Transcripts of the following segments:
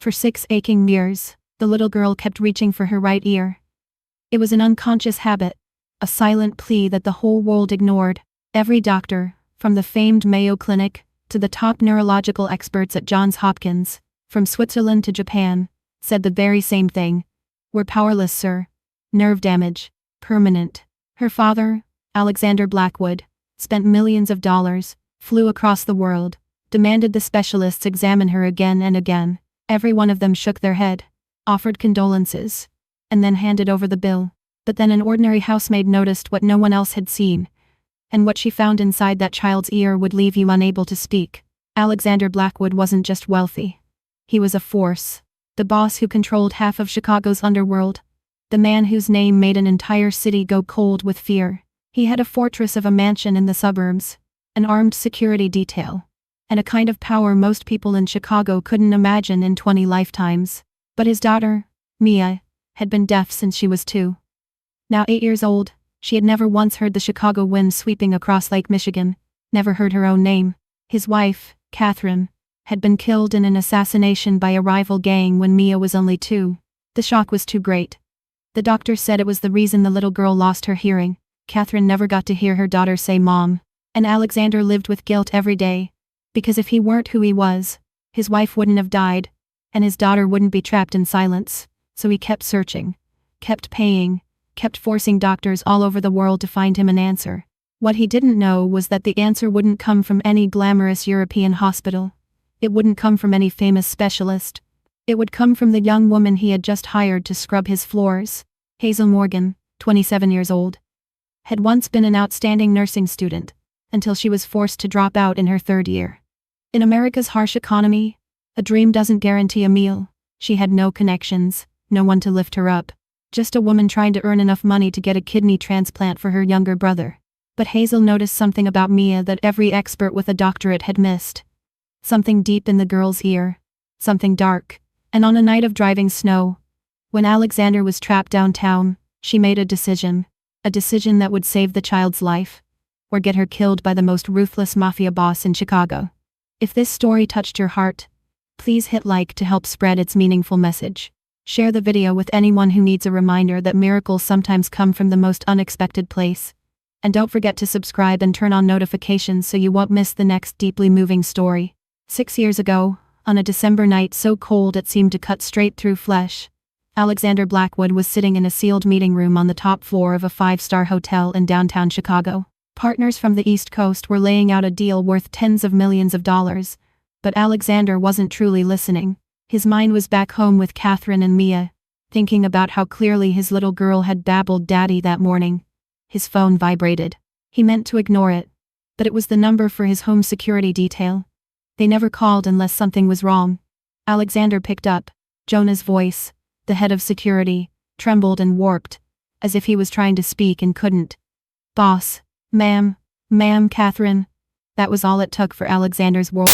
For 6 aching years, the little girl kept reaching for her right ear. It was an unconscious habit, a silent plea that the whole world ignored. Every doctor, from the famed Mayo Clinic to the top neurological experts at Johns Hopkins, from Switzerland to Japan, said the very same thing. "We're powerless, sir. Nerve damage. Permanent." Her father, Alexander Blackwood, spent millions of dollars, flew across the world, demanded the specialists examine her again and again. Every one of them shook their head, offered condolences, and then handed over the bill. But then an ordinary housemaid noticed what no one else had seen, and what she found inside that child's ear would leave you unable to speak. Alexander Blackwood wasn't just wealthy. He was a force. The boss who controlled half of Chicago's underworld. The man whose name made an entire city go cold with fear. He had a fortress of a mansion in the suburbs, an armed security detail, and a kind of power most people in Chicago couldn't imagine in 20 lifetimes. But his daughter, Mia, had been deaf since she was 2. Now 8 years old, she had never once heard the Chicago wind sweeping across Lake Michigan, never heard her own name. His wife, Catherine, had been killed in an assassination by a rival gang when Mia was only 2. The shock was too great. The doctor said it was the reason the little girl lost her hearing. Catherine never got to hear her daughter say "Mom." And Alexander lived with guilt every day. Because if he weren't who he was, his wife wouldn't have died, and his daughter wouldn't be trapped in silence. So he kept searching, kept paying, kept forcing doctors all over the world to find him an answer. What he didn't know was that the answer wouldn't come from any glamorous European hospital. It wouldn't come from any famous specialist. It would come from the young woman he had just hired to scrub his floors. Hazel Morgan, 27 years old, had once been an outstanding nursing student, until she was forced to drop out in her 3rd year. In America's harsh economy, a dream doesn't guarantee a meal. She had no connections, no one to lift her up. Just a woman trying to earn enough money to get a kidney transplant for her younger brother. But Hazel noticed something about Mia that every expert with a doctorate had missed. Something deep in the girl's ear. Something dark. And on a night of driving snow, when Alexander was trapped downtown, she made a decision. A decision that would save the child's life, or get her killed by the most ruthless mafia boss in Chicago. If this story touched your heart, please hit like to help spread its meaningful message. Share the video with anyone who needs a reminder that miracles sometimes come from the most unexpected place. And don't forget to subscribe and turn on notifications so you won't miss the next deeply moving story. 6 years ago, on a December night so cold it seemed to cut straight through flesh, Alexander Blackwood was sitting in a sealed meeting room on the top floor of a 5-star hotel in downtown Chicago. Partners from the East Coast were laying out a deal worth tens of millions of dollars, but Alexander wasn't truly listening. His mind was back home with Catherine and Mia, thinking about how clearly his little girl had babbled "Daddy" that morning. His phone vibrated. He meant to ignore it, but it was the number for his home security detail. They never called unless something was wrong. Alexander picked up. Jonah's voice, the head of security, trembled and warped, as if he was trying to speak and couldn't. "Boss, ma'am, Catherine." That was all it took for Alexander's world.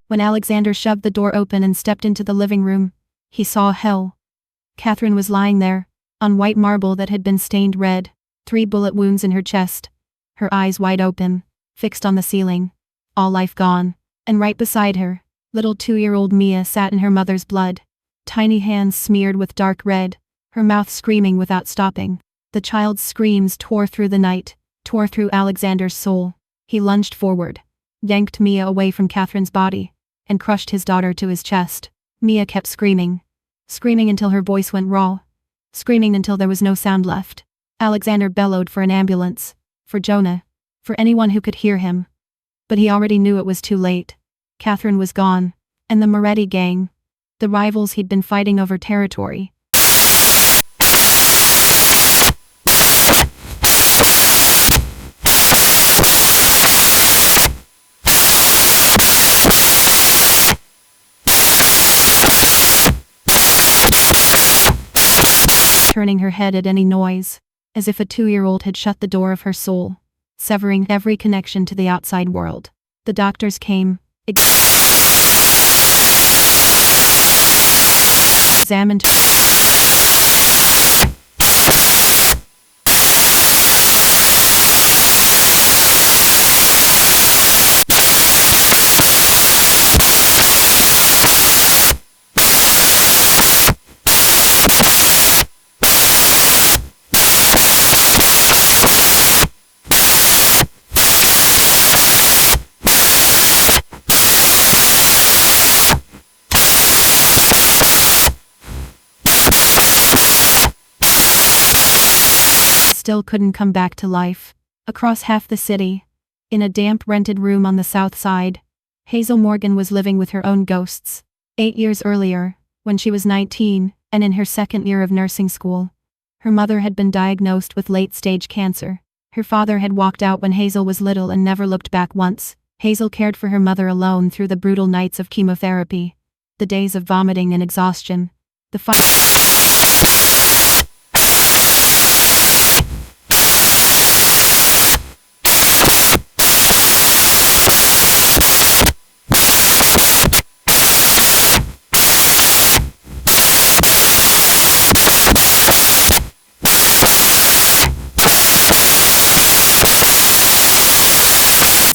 When Alexander shoved the door open and stepped into the living room, he saw hell. Catherine was lying there, on white marble that had been stained red, 3 bullet wounds in her chest, her eyes wide open, fixed on the ceiling, all life gone. And right beside her, little 2-year-old Mia sat in her mother's blood, tiny hands smeared with dark red, her mouth screaming without stopping. The child's screams tore through the night, tore through Alexander's soul. He lunged forward, yanked Mia away from Catherine's body, and crushed his daughter to his chest. Mia kept screaming until her voice went raw, screaming until there was no sound left. Alexander bellowed for an ambulance, for Jonah, for anyone who could hear him. But he already knew it was too late. Catherine was gone, and the Moretti gang, the rivals he'd been fighting over territory, turning her head at any noise, as if a 2-year-old had shut the door of her soul, severing every connection to the outside world. The doctors came, Examined still couldn't come back to life. Across half the city, in a damp rented room on the south side, Hazel Morgan was living with her own ghosts. 8 years earlier, when she was 19, and in her second year of nursing school, her mother had been diagnosed with late-stage cancer. Her father had walked out when Hazel was little and never looked back once. Hazel cared for her mother alone through the brutal nights of chemotherapy, the days of vomiting and exhaustion, the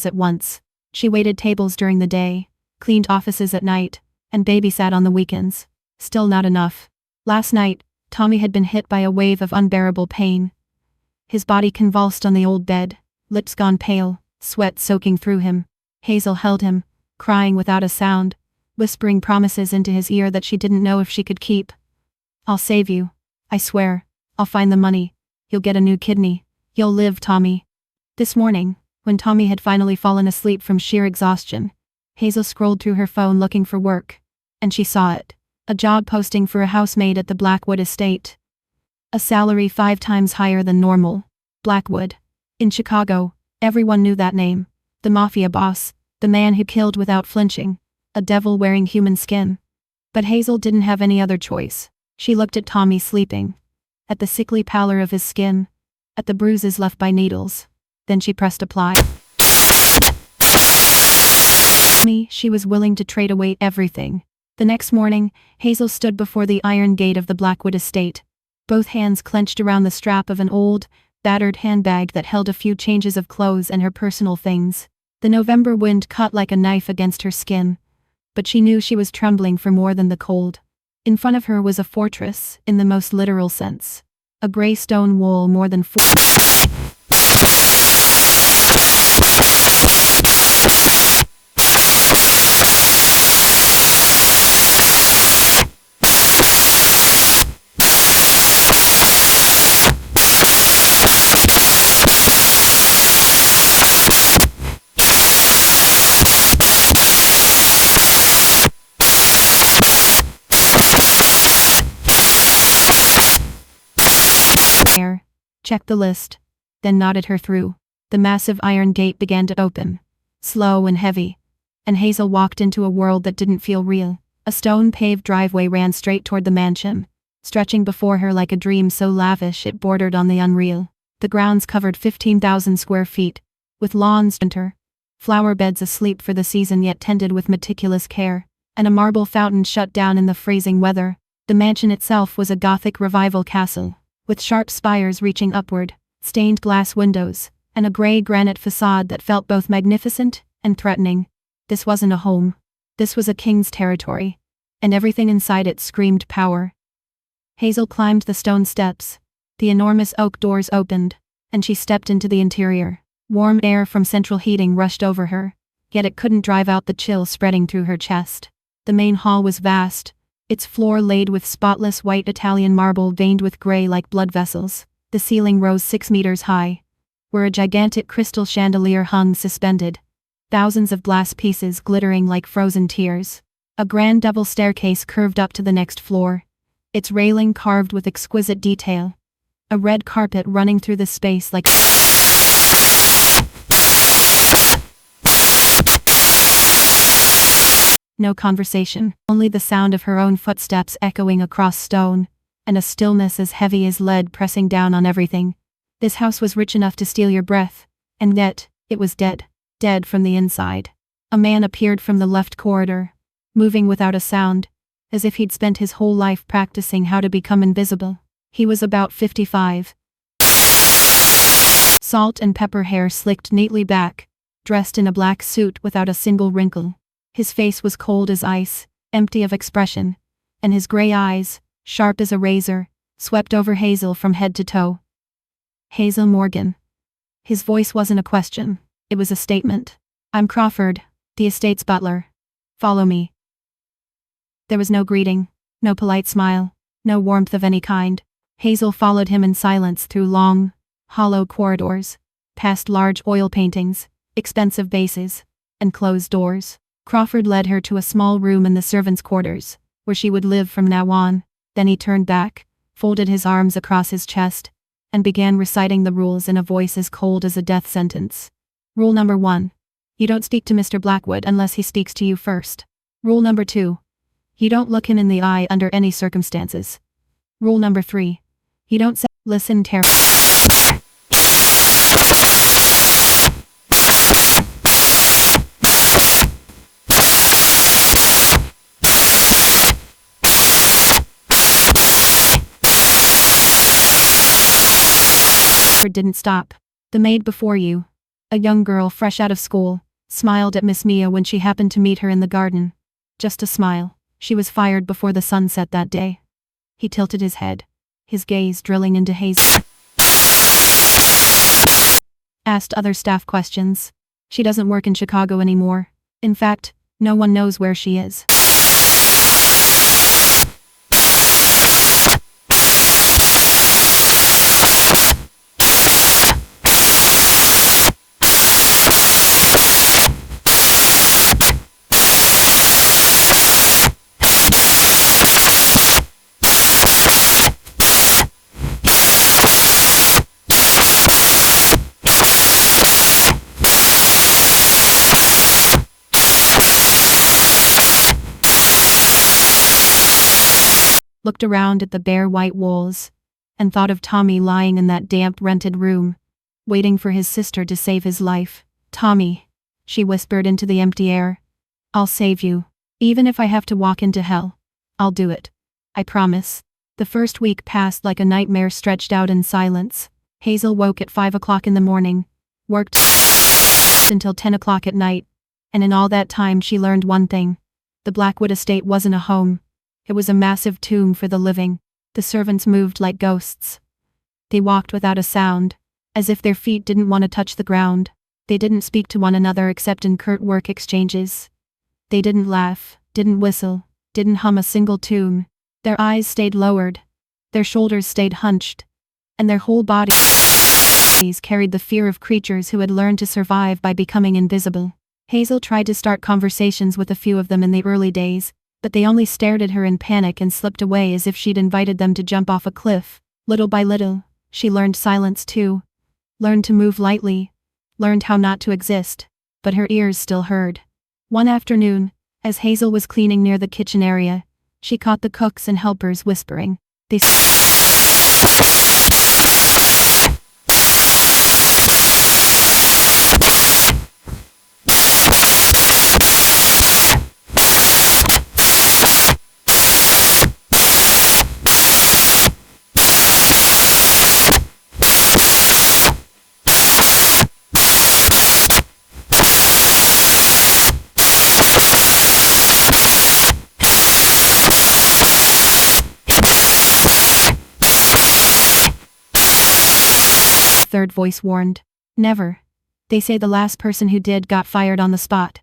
at once. She waited tables during the day, cleaned offices at night, and babysat on the weekends. Still not enough. Last night, Tommy had been hit by a wave of unbearable pain. His body convulsed on the old bed, lips gone pale, sweat soaking through him. Hazel held him, crying without a sound, whispering promises into his ear that she didn't know if she could keep. "I'll save you. I swear. I'll find the money. You'll get a new kidney. You'll live, Tommy." This morning, when Tommy had finally fallen asleep from sheer exhaustion, Hazel scrolled through her phone looking for work, and she saw it. A job posting for a housemaid at the Blackwood estate. A salary 5 times higher than normal. Blackwood. In Chicago, everyone knew that name. The Mafia boss, the man who killed without flinching, a devil wearing human skin. But Hazel didn't have any other choice. She looked at Tommy sleeping, at the sickly pallor of his skin, at the bruises left by needles. Then she pressed apply. She was willing to trade away everything. The next morning, Hazel stood before the iron gate of the Blackwood estate, both hands clenched around the strap of an old, battered handbag that held a few changes of clothes and her personal things. The November wind cut like a knife against her skin, but she knew she was trembling for more than the cold. In front of her was a fortress, in the most literal sense. A gray stone wall more than 4 checked the list, then nodded her through. The massive iron gate began to open, slow and heavy, and Hazel walked into a world that didn't feel real. A stone-paved driveway ran straight toward the mansion, stretching before her like a dream so lavish it bordered on the unreal. The grounds covered 15,000 square feet, with lawns under, flower beds asleep for the season yet tended with meticulous care, and a marble fountain shut down in the freezing weather. The mansion itself was a Gothic revival castle, with sharp spires reaching upward, stained glass windows, and a gray granite facade that felt both magnificent and threatening. This wasn't a home. This was a king's territory, and everything inside it screamed power. Hazel climbed the stone steps. The enormous oak doors opened, and she stepped into the interior. Warm air from central heating rushed over her, yet it couldn't drive out the chill spreading through her chest. The main hall was vast, its floor laid with spotless white Italian marble veined with gray like blood vessels. The ceiling rose 6 meters high, where a gigantic crystal chandelier hung suspended, thousands of glass pieces glittering like frozen tears. A grand double staircase curved up to the next floor, its railing carved with exquisite detail. A red carpet running through the space like no conversation, only the sound of her own footsteps echoing across stone, and a stillness as heavy as lead pressing down on everything. This house was rich enough to steal your breath, and yet, it was dead. Dead from the inside. A man appeared from the left corridor, moving without a sound, as if he'd spent his whole life practicing how to become invisible. He was about 55. Salt and pepper hair slicked neatly back, dressed in a black suit without a single wrinkle. His face was cold as ice, empty of expression, and his gray eyes, sharp as a razor, swept over Hazel from head to toe. Hazel Morgan. His voice wasn't a question, it was a statement. I'm Crawford, the estate's butler. Follow me. There was no greeting, no polite smile, no warmth of any kind. Hazel followed him in silence through long, hollow corridors, past large oil paintings, expensive vases, and closed doors. Crawford led her to a small room in the servants' quarters, where she would live from now on. Then he turned back, folded his arms across his chest, and began reciting the rules in a voice as cold as a death sentence. Rule number 1. You don't speak to Mr. Blackwood unless he speaks to you first. Rule number 2. You don't look him in the eye under any circumstances. Rule number 3. You don't say, listen carefully. Didn't stop. The maid before you, a young girl fresh out of school, smiled at Miss Mia when she happened to meet her in the garden. Just a smile. She was fired before the sun set that day. He tilted his head, his gaze drilling into Hazel. Asked other staff questions. She doesn't work in Chicago anymore. In fact, no one knows where she is. Looked around at the bare white walls, and thought of Tommy lying in that damp rented room, waiting for his sister to save his life. Tommy, she whispered into the empty air. I'll save you. Even if I have to walk into hell, I'll do it. I promise. The first week passed like a nightmare stretched out in silence. Hazel woke at 5 o'clock in the morning, worked until 10 o'clock at night, and in all that time she learned one thing. The Blackwood estate wasn't a home. It was a massive tomb for the living. The servants moved like ghosts. They walked without a sound, as if their feet didn't want to touch the ground. They didn't speak to one another except in curt work exchanges. They didn't laugh, didn't whistle, didn't hum a single tune. Their eyes stayed lowered, their shoulders stayed hunched, and their whole bodies carried the fear of creatures who had learned to survive by becoming invisible. Hazel tried to start conversations with a few of them in the early days, but they only stared at her in panic and slipped away as if she'd invited them to jump off a cliff. Little by little, she learned silence too. Learned to move lightly. Learned how not to exist. But her ears still heard. One afternoon, as Hazel was cleaning near the kitchen area, she caught the cooks and helpers whispering. They third voice warned. Never. They say the last person who did got fired on the spot.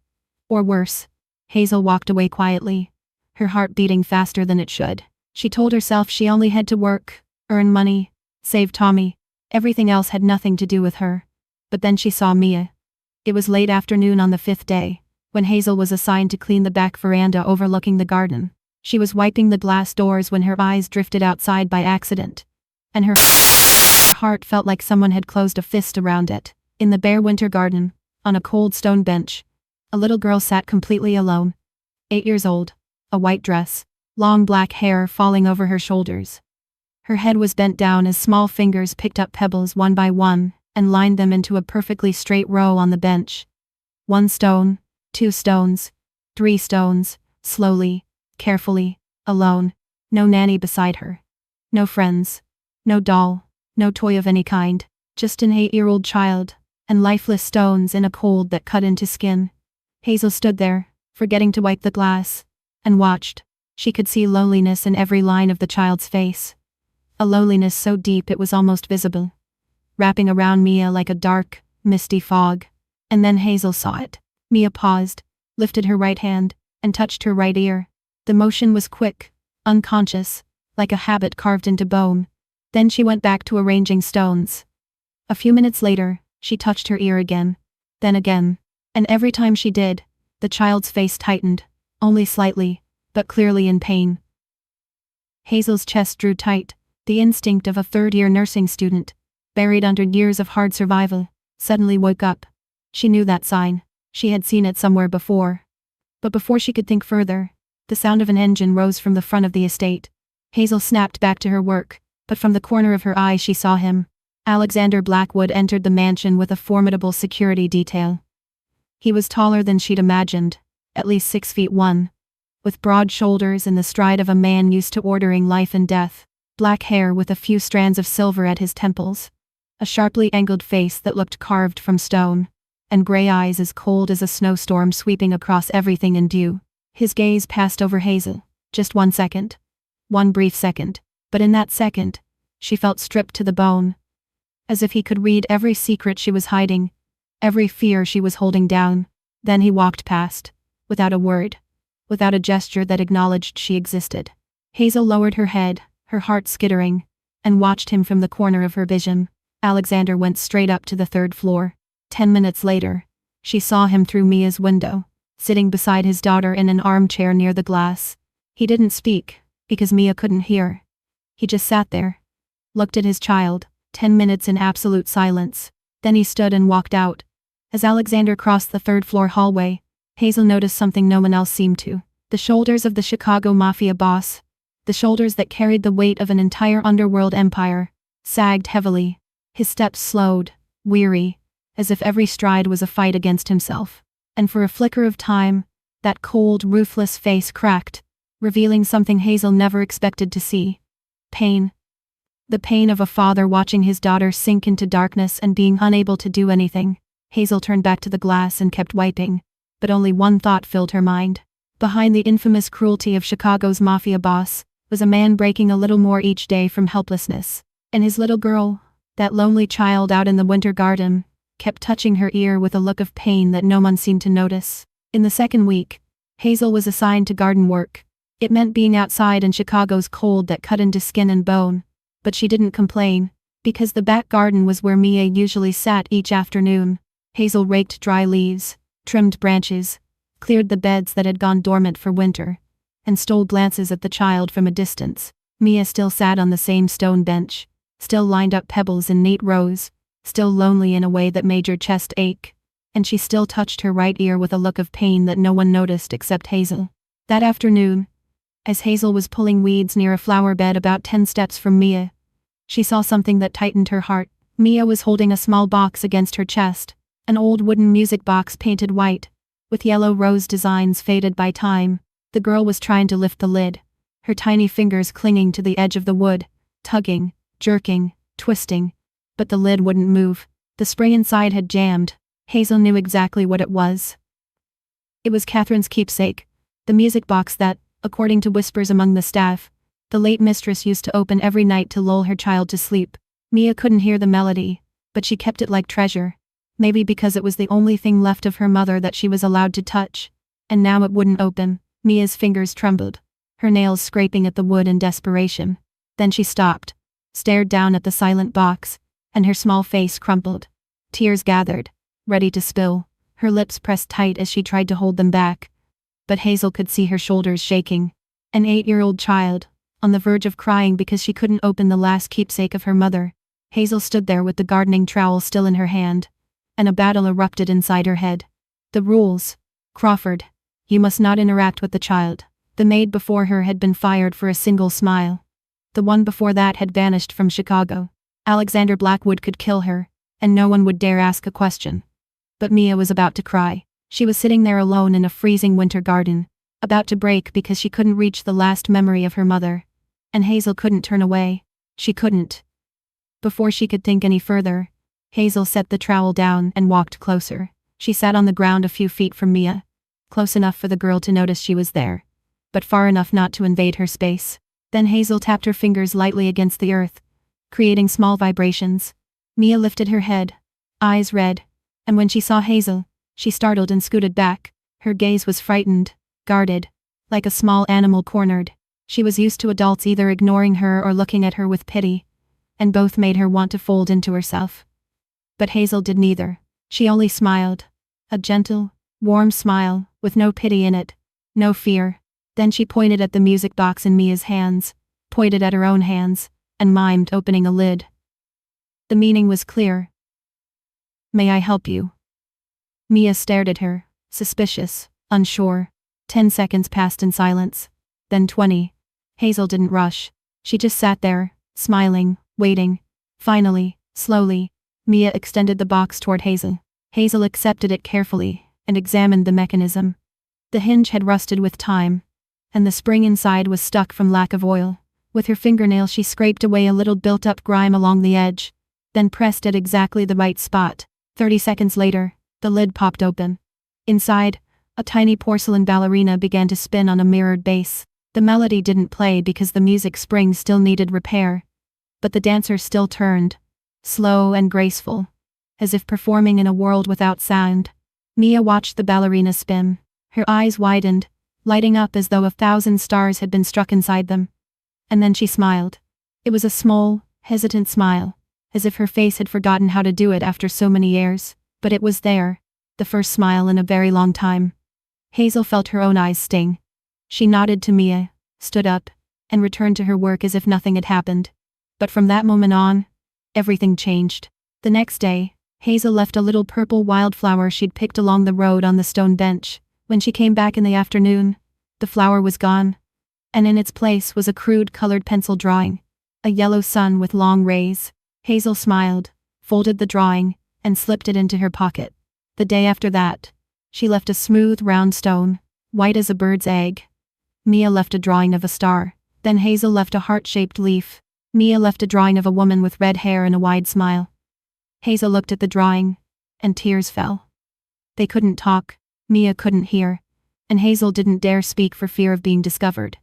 Or worse. Hazel walked away quietly, her heart beating faster than it should. She told herself she only had to work, earn money, save Tommy. Everything else had nothing to do with her. But then she saw Mia. It was late afternoon on the 5th day, when Hazel was assigned to clean the back veranda overlooking the garden. She was wiping the glass doors when her eyes drifted outside by accident, and her heart felt like someone had closed a fist around it. In the bare winter garden, on a cold stone bench, a little girl sat completely alone. 8 years old, a white dress, long black hair falling over her shoulders. Her head was bent down as small fingers picked up pebbles one by one and lined them into a perfectly straight row on the bench. One stone, 2 stones. 3 stones. Slowly. Carefully. Alone. No nanny beside her. No friends. No doll. No toy of any kind. Just an 8-year-old child. And lifeless stones in a cold that cut into skin. Hazel stood there, forgetting to wipe the glass, and watched. She could see loneliness in every line of the child's face. A loneliness so deep it was almost visible, wrapping around Mia like a dark, misty fog. And then Hazel saw it. Mia paused, lifted her right hand, and touched her right ear. The motion was quick, unconscious, like a habit carved into bone. Then she went back to arranging stones. A few minutes later, she touched her ear again, then again, and every time she did, the child's face tightened, only slightly, but clearly in pain. Hazel's chest drew tight, the instinct of a third-year nursing student, buried under years of hard survival, suddenly woke up. She knew that sign. She had seen it somewhere before. But before she could think further, the sound of an engine rose from the front of the estate. Hazel snapped back to her work, but from the corner of her eye she saw him. Alexander Blackwood entered the mansion with a formidable security detail. He was taller than she'd imagined, at least 6 feet 1, with broad shoulders and the stride of a man used to ordering life and death, black hair with a few strands of silver at his temples, a sharply angled face that looked carved from stone, and gray eyes as cold as a snowstorm sweeping across everything in view. His gaze passed over Hazel, just 1 second. One brief second, but in that second, she felt stripped to the bone. As if he could read every secret she was hiding, every fear she was holding down. Then he walked past, without a word, without a gesture that acknowledged she existed. Hazel lowered her head, her heart skittering, and watched him from the corner of her vision. Alexander went straight up to the 3rd floor. 10 minutes later, she saw him through Mia's window, sitting beside his daughter in an armchair near the glass. He didn't speak, because Mia couldn't hear. He just sat there, looked at his child, 10 minutes in absolute silence. Then he stood and walked out. As Alexander crossed the 3rd floor hallway, Hazel noticed something no one else seemed to. The shoulders of the Chicago Mafia boss, the shoulders that carried the weight of an entire underworld empire, sagged heavily. His steps slowed, weary, as if every stride was a fight against himself. And for a flicker of time, that cold, ruthless face cracked, revealing something Hazel never expected to see. Pain. The pain of a father watching his daughter sink into darkness and being unable to do anything. Hazel turned back to the glass and kept wiping, but only one thought filled her mind. Behind the infamous cruelty of Chicago's Mafia boss was a man breaking a little more each day from helplessness. And his little girl, that lonely child out in the winter garden, kept touching her ear with a look of pain that no one seemed to notice. In the 2nd week, Hazel was assigned to garden work. It meant being outside in Chicago's cold that cut into skin and bone. But she didn't complain, because the back garden was where Mia usually sat each afternoon. Hazel raked dry leaves, trimmed branches, cleared the beds that had gone dormant for winter, and stole glances at the child from a distance. Mia still sat on the same stone bench, still lined up pebbles in neat rows, still lonely in a way that made her chest ache, and she still touched her right ear with a look of pain that no one noticed except Hazel. That afternoon, as Hazel was pulling weeds near a flower bed about 10 steps from Mia, she saw something that tightened her heart. Mia was holding a small box against her chest, an old wooden music box painted white, with yellow rose designs faded by time. The girl was trying to lift the lid, her tiny fingers clinging to the edge of the wood, tugging, jerking, twisting, but the lid wouldn't move. The spring inside had jammed. Hazel knew exactly what it was. It was Catherine's keepsake, the music box that, according to whispers among the staff, the late mistress used to open every night to lull her child to sleep. Mia couldn't hear the melody, but she kept it like treasure. Maybe because it was the only thing left of her mother that she was allowed to touch. And now it wouldn't open. Mia's fingers trembled, her nails scraping at the wood in desperation. Then she stopped, stared down at the silent box, and her small face crumpled. Tears gathered, ready to spill, her lips pressed tight as she tried to hold them back. But Hazel could see her shoulders shaking. An 8-year-old child, on the verge of crying because she couldn't open the last keepsake of her mother. Hazel stood there with the gardening trowel still in her hand, and a battle erupted inside her head. The rules. Crawford. You must not interact with the child. The maid before her had been fired for a single smile. The one before that had vanished from Chicago. Alexander Blackwood could kill her, and no one would dare ask a question. But Mia was about to cry. She was sitting there alone in a freezing winter garden, about to break because she couldn't reach the last memory of her mother. And Hazel couldn't turn away. She couldn't. Before she could think any further, Hazel set the trowel down and walked closer. She sat on the ground a few feet from Mia, close enough for the girl to notice she was there, but far enough not to invade her space. Then Hazel tapped her fingers lightly against the earth, creating small vibrations. Mia lifted her head, eyes red, and when she saw Hazel, she startled and scooted back. Her gaze was frightened, guarded, like a small animal cornered. She was used to adults either ignoring her or looking at her with pity, and both made her want to fold into herself. But Hazel did neither. She only smiled. A gentle, warm smile, with no pity in it, no fear. Then she pointed at the music box in Mia's hands, pointed at her own hands, and mimed opening a lid. The meaning was clear. "May I help you?" Mia stared at her, suspicious, unsure. 10 seconds passed in silence. Then 20. Hazel didn't rush. She just sat there, smiling, waiting. Finally, slowly, Mia extended the box toward Hazel. Hazel accepted it carefully, and examined the mechanism. The hinge had rusted with time, and the spring inside was stuck from lack of oil. With her fingernail she scraped away a little built-up grime along the edge, then pressed at exactly the right spot. 30 seconds later, the lid popped open. Inside, a tiny porcelain ballerina began to spin on a mirrored base. The melody didn't play because the music spring still needed repair, but the dancer still turned, slow and graceful, as if performing in a world without sound. Mia watched the ballerina spin. Her eyes widened, lighting up as though 1,000 stars had been struck inside them. And then she smiled. It was a small, hesitant smile, as if her face had forgotten how to do it after so many years, but it was there, the first smile in a very long time. Hazel felt her own eyes sting. She nodded to Mia, stood up, and returned to her work as if nothing had happened. But from that moment on, everything changed. The next day, Hazel left a little purple wildflower she'd picked along the road on the stone bench. When she came back in the afternoon, the flower was gone, and in its place was a crude colored pencil drawing, a yellow sun with long rays. Hazel smiled, folded the drawing, and slipped it into her pocket. The day after that, she left a smooth round stone, white as a bird's egg. Mia left a drawing of a star. Then Hazel left a heart-shaped leaf. Mia left a drawing of a woman with red hair and a wide smile. Hazel looked at the drawing, and tears fell. They couldn't talk, Mia couldn't hear, and Hazel didn't dare speak for fear of being discovered.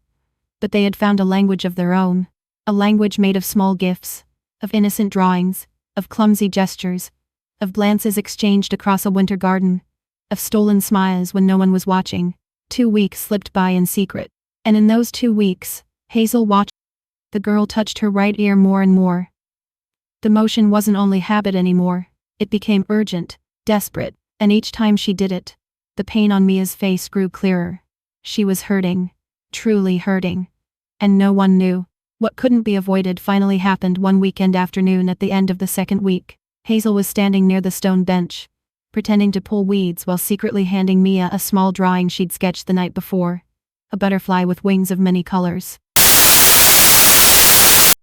But they had found a language of their own, a language made of small gifts, of innocent drawings, of clumsy gestures, of glances exchanged across a winter garden, of stolen smiles when no one was watching. 2 weeks slipped by in secret, and in those 2 weeks, Hazel watched. The girl touched her right ear more and more. The motion wasn't only habit anymore, it became urgent, desperate, and each time she did it, the pain on Mia's face grew clearer. She was hurting, truly hurting, and no one knew. What couldn't be avoided finally happened one weekend afternoon at the end of the second week. Hazel was standing near the stone bench, pretending to pull weeds while secretly handing Mia a small drawing she'd sketched the night before, a butterfly with wings of many colors.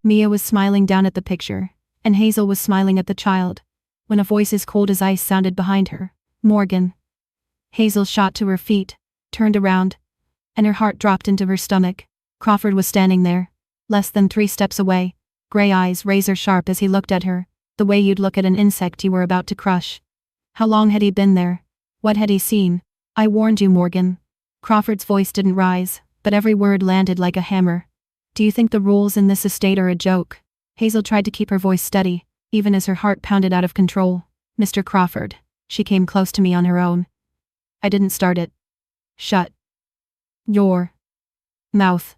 Mia was smiling down at the picture, and Hazel was smiling at the child, when a voice as cold as ice sounded behind her. "Morgan." Hazel shot to her feet, turned around, and her heart dropped into her stomach. Crawford was standing there, less than 3 steps away, gray eyes razor sharp as he looked at her, the way you'd look at an insect you were about to crush. How long had he been there? What had he seen? "I warned you, Morgan." Crawford's voice didn't rise, but every word landed like a hammer. "Do you think the rules in this estate are a joke?" Hazel tried to keep her voice steady, even as her heart pounded out of control. "Mr. Crawford." She came close to me on her own. "I didn't start it." "Shut your mouth."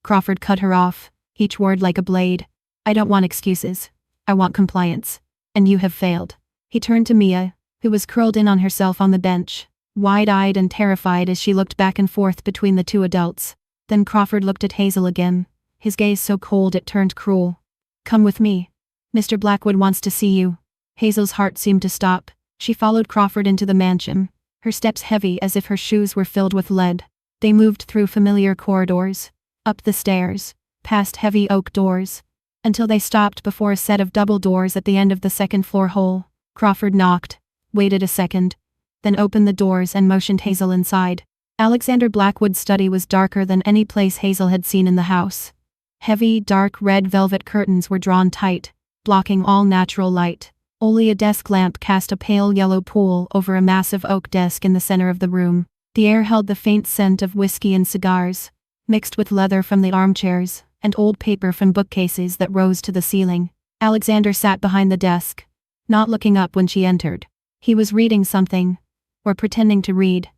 Crawford cut her off, each word like a blade. "I don't want excuses. I want compliance. And you have failed." He turned to Mia, who was curled in on herself on the bench, wide-eyed and terrified as she looked back and forth between the two adults. Then Crawford looked at Hazel again, his gaze so cold it turned cruel. "Come with me. Mr. Blackwood wants to see you." Hazel's heart seemed to stop. She followed Crawford into the mansion, her steps heavy as if her shoes were filled with lead. They moved through familiar corridors, up the stairs, past heavy oak doors, until they stopped before a set of double doors at the end of the second-floor hall. Crawford knocked, waited a second, then opened the doors and motioned Hazel inside. Alexander Blackwood's study was darker than any place Hazel had seen in the house. Heavy, dark red velvet curtains were drawn tight, blocking all natural light. Only a desk lamp cast a pale yellow pool over a massive oak desk in the center of the room. The air held the faint scent of whiskey and cigars, mixed with leather from the armchairs, and old paper from bookcases that rose to the ceiling. Alexander sat behind the desk, not looking up when she entered. He was reading something, or pretending to read,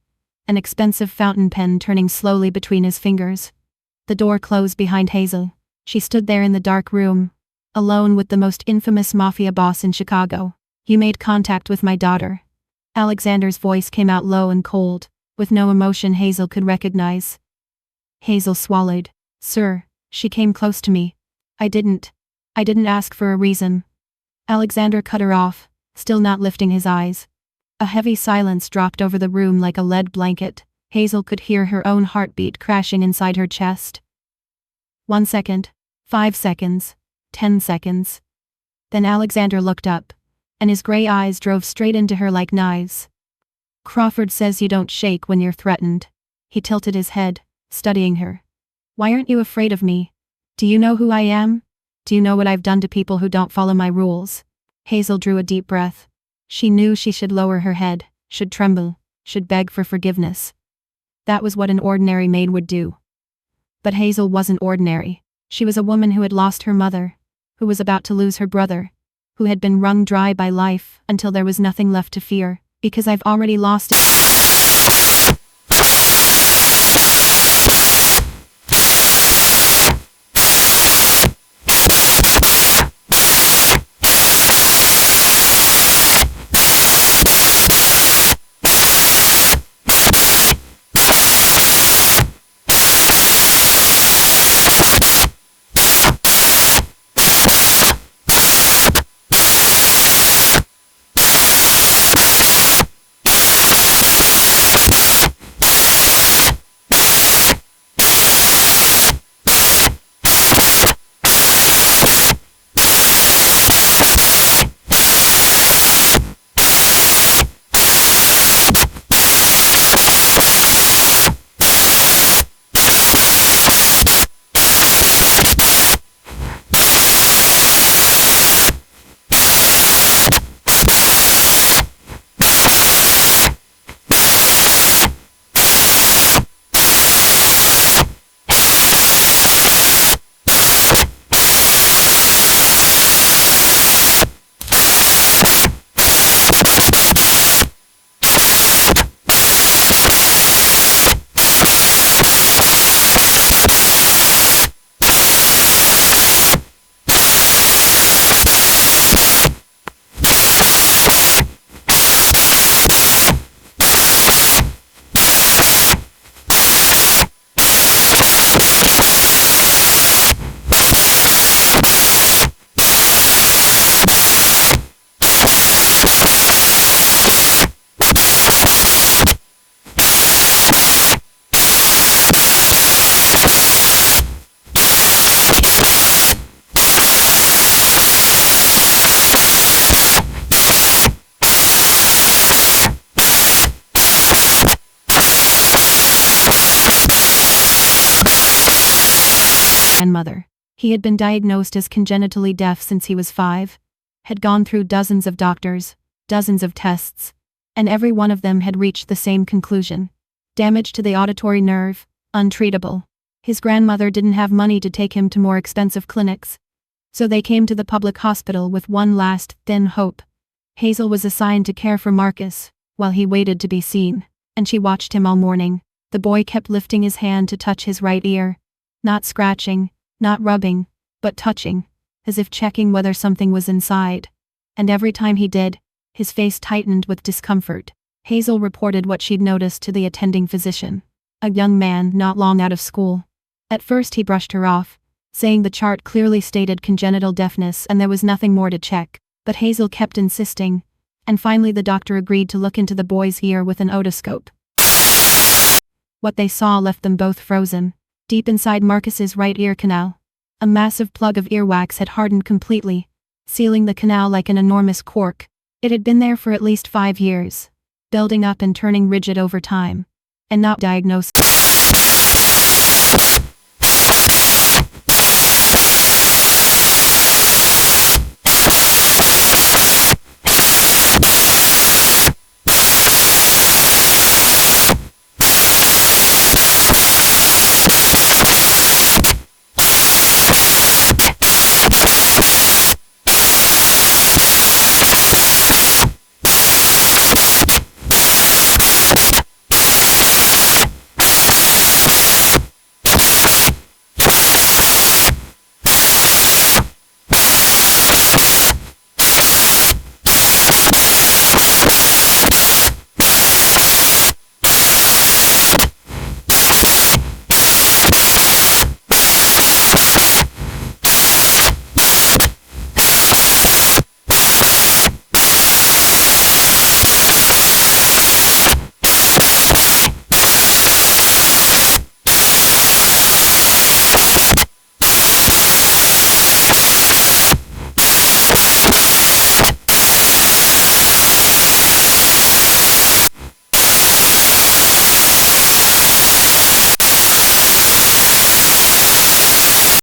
an expensive fountain pen turning slowly between his fingers. The door closed behind Hazel. She stood there in the dark room, alone with the most infamous Mafia boss in Chicago. "You made contact with my daughter." Alexander's voice came out low and cold, with no emotion Hazel could recognize. Hazel swallowed. "Sir, she came close to me. I didn't ask for a reason." Alexander cut her off, still not lifting his eyes. A heavy silence dropped over the room like a lead blanket. Hazel could hear her own heartbeat crashing inside her chest. 1 second, 5 seconds, 10 seconds. Then Alexander looked up, and his gray eyes drove straight into her like knives. "Crawford says you don't shake when you're threatened." He tilted his head, studying her. "Why aren't you afraid of me? Do you know who I am? Do you know what I've done to people who don't follow my rules?" Hazel drew a deep breath. She knew she should lower her head, should tremble, should beg for forgiveness. That was what an ordinary maid would do. But Hazel wasn't ordinary. She was a woman who had lost her mother, who was about to lose her brother, who had been wrung dry by life until there was nothing left to fear. "Because I've already lost it." Grandmother. He had been diagnosed as congenitally deaf since he was 5, had gone through dozens of doctors, dozens of tests, and every one of them had reached the same conclusion. Damage to the auditory nerve, untreatable. His grandmother didn't have money to take him to more expensive clinics, so they came to the public hospital with one last, thin hope. Hazel was assigned to care for Marcus, while he waited to be seen, and she watched him all morning. The boy kept lifting his hand to touch his right ear. Not scratching, not rubbing, but touching, as if checking whether something was inside. And every time he did, his face tightened with discomfort. Hazel reported what she'd noticed to the attending physician, a young man not long out of school. At first he brushed her off, saying the chart clearly stated congenital deafness and there was nothing more to check. But Hazel kept insisting, and finally the doctor agreed to look into the boy's ear with an otoscope. What they saw left them both frozen. Deep inside Marcus's right ear canal, a massive plug of earwax had hardened completely, sealing the canal like an enormous cork. It had been there for at least 5 years, building up and turning rigid over time. And not diagnosed.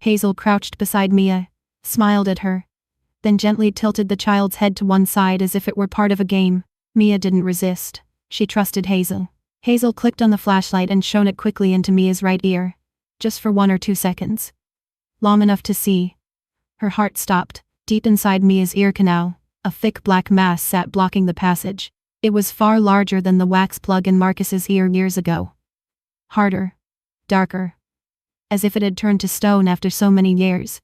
Hazel crouched beside Mia, smiled at her, then gently tilted the child's head to one side as if it were part of a game. Mia didn't resist. She trusted Hazel. Hazel clicked on the flashlight and shone it quickly into Mia's right ear, just for 1 or 2 seconds. Long enough to see. Her heart stopped. Deep inside Mia's ear canal, a thick black mass sat blocking the passage. It was far larger than the wax plug in Marcus's ear years ago. Harder. Darker. As if it had turned to stone after so many years.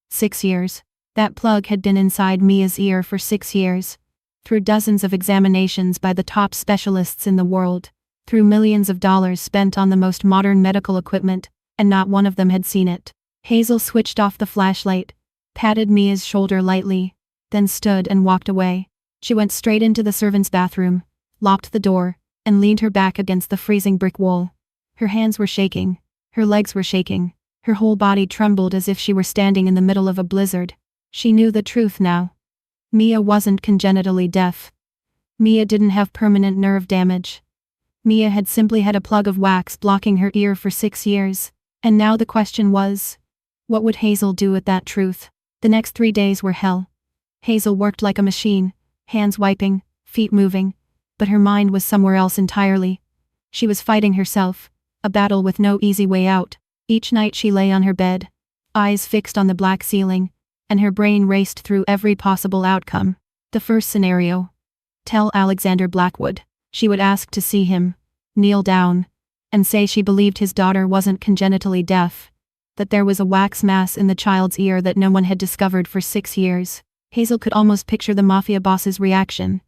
6 years. That plug had been inside Mia's ear for 6 years. Through dozens of examinations by the top specialists in the world. Through millions of dollars spent on the most modern medical equipment, and not one of them had seen it. Hazel switched off the flashlight, patted Mia's shoulder lightly, then stood and walked away. She went straight into the servants' bathroom, locked the door, and leaned her back against the freezing brick wall. Her hands were shaking. Her legs were shaking. Her whole body trembled as if she were standing in the middle of a blizzard. She knew the truth now. Mia wasn't congenitally deaf. Mia didn't have permanent nerve damage. Mia had simply had a plug of wax blocking her ear for 6 years. And now the question was, what would Hazel do with that truth? The next 3 days were hell. Hazel worked like a machine, hands wiping, feet moving, but her mind was somewhere else entirely. She was fighting herself. A battle with no easy way out. Each night she lay on her bed, eyes fixed on the black ceiling, and her brain raced through every possible outcome. The first scenario. Tell Alexander Blackwood. She would ask to see him, kneel down, and say she believed his daughter wasn't congenitally deaf, that there was a wax mass in the child's ear that no one had discovered for 6 years. Hazel could almost picture the Mafia boss's reaction.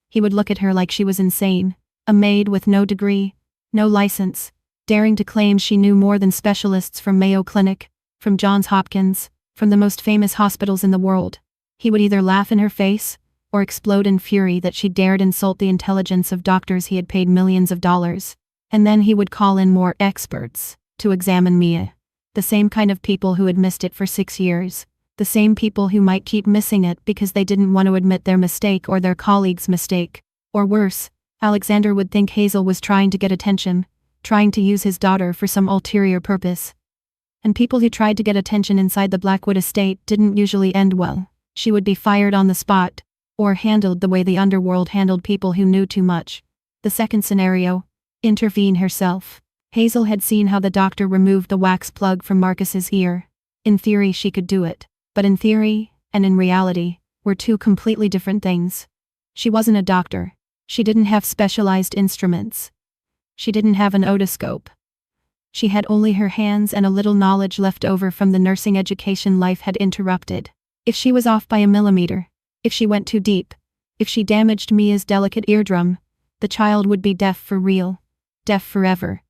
He would look at her like she was insane, a maid with no degree, no license, daring to claim she knew more than specialists from Mayo Clinic, from Johns Hopkins, from the most famous hospitals in the world. He would either laugh in her face, or explode in fury that she dared insult the intelligence of doctors he had paid millions of dollars. And then he would call in more experts, to examine Mia. The same kind of people who had missed it for 6 years. The same people who might keep missing it because they didn't want to admit their mistake or their colleague's mistake. Or worse, Alexander would think Hazel was trying to get attention, trying to use his daughter for some ulterior purpose. And people who tried to get attention inside the Blackwood estate didn't usually end well. She would be fired on the spot, or handled the way the underworld handled people who knew too much. The second scenario. Intervene herself. Hazel had seen how the doctor removed the wax plug from Marcus's ear. In theory she could do it. But in theory, and in reality, were 2 completely different things. She wasn't a doctor. She didn't have specialized instruments. She didn't have an otoscope. She had only her hands and a little knowledge left over from the nursing education life had interrupted. If she was off by a millimeter, if she went too deep, if she damaged Mia's delicate eardrum, the child would be deaf for real. Deaf forever.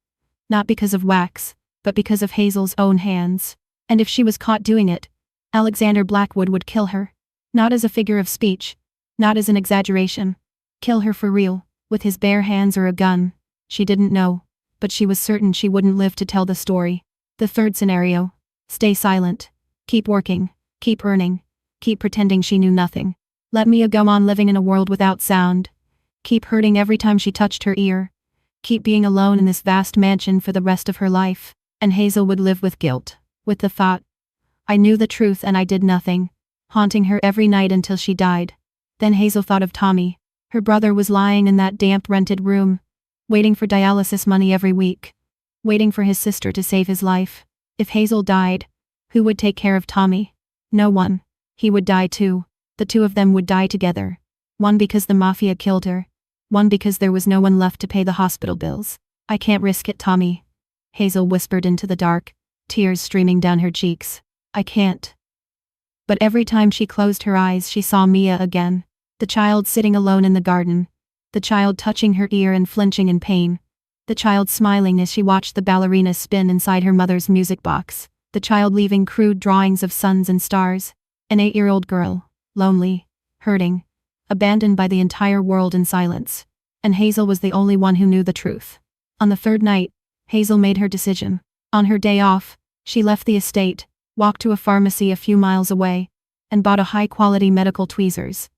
Not because of wax, but because of Hazel's own hands. And if she was caught doing it, Alexander Blackwood would kill her. Not as a figure of speech. Not as an exaggeration. Kill her for real, with his bare hands or a gun. She didn't know, but she was certain she wouldn't live to tell the story. The third scenario. Stay silent. Keep working. Keep earning. Keep pretending she knew nothing. Let Mia go on living in a world without sound. keep hurting every time she touched her ear, keep being alone in this vast mansion for the rest of her life, and Hazel would live with guilt, with the thought, I knew the truth and I did nothing, haunting her every night until she died. Then Hazel thought of Tommy. Her brother was lying in that damp rented room, waiting for dialysis money every week, waiting for his sister to save his life. If Hazel died, who would take care of Tommy? No one. He would die too. The two of them would die together. One because the Mafia killed her. One because there was no one left to pay the hospital bills. I can't risk it, Tommy. Hazel whispered into the dark, tears streaming down her cheeks. I can't. But every time she closed her eyes she saw Mia again. The child sitting alone in the garden. The child touching her ear and flinching in pain. The child smiling as she watched the ballerina spin inside her mother's music box. The child leaving crude drawings of suns and stars. An 8-year-old girl, lonely, hurting, abandoned by the entire world in silence. And Hazel was the only one who knew the truth. On the third night, Hazel made her decision. On her day off, she left the estate, walked to a pharmacy a few miles away, and bought a high-quality medical tweezers.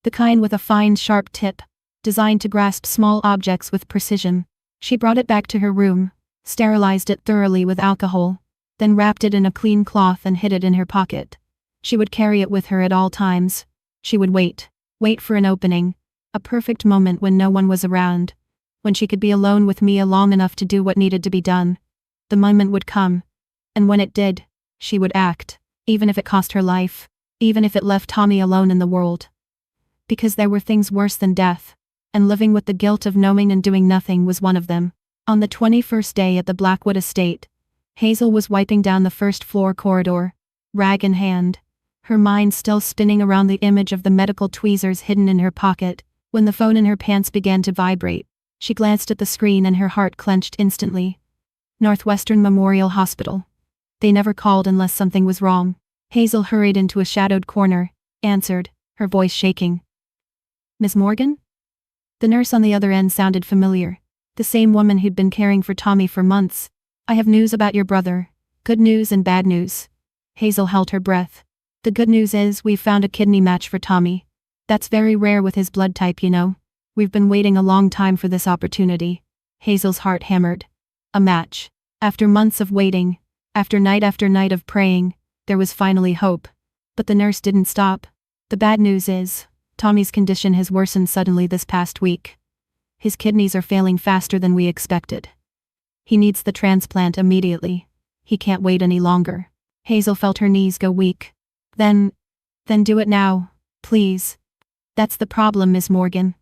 The kind with a fine, sharp tip, designed to grasp small objects with precision. She brought it back to her room, sterilized it thoroughly with alcohol, then wrapped it in a clean cloth and hid it in her pocket. She would carry it with her at all times. She would wait for an opening, a perfect moment when no one was around, when she could be alone with Mia long enough to do what needed to be done. The moment would come, and when it did, she would act, even if it cost her life, even if it left Tommy alone in the world. Because there were things worse than death, and living with the guilt of knowing and doing nothing was one of them. On the 21st day at the Blackwood estate, Hazel was wiping down the first-floor corridor, rag in hand, her mind still spinning around the image of the medical tweezers hidden in her pocket, when the phone in her pants began to vibrate. She glanced at the screen and her heart clenched instantly. Northwestern Memorial Hospital. They never called unless something was wrong. Hazel hurried into a shadowed corner, answered, her voice shaking. Miss Morgan? The nurse on the other end sounded familiar. The same woman who'd been caring for Tommy for months. I have news about your brother. Good news and bad news. Hazel held her breath. The good news is we've found a kidney match for Tommy. That's very rare with his blood type, you know. We've been waiting a long time for this opportunity. Hazel's heart hammered. A match. After months of waiting, after night of praying, there was finally hope. But the nurse didn't stop. The bad news is, Tommy's condition has worsened suddenly this past week. His kidneys are failing faster than we expected. He needs the transplant immediately. He can't wait any longer. Hazel felt her knees go weak. Then do it now, please. That's the problem, Miss Morgan.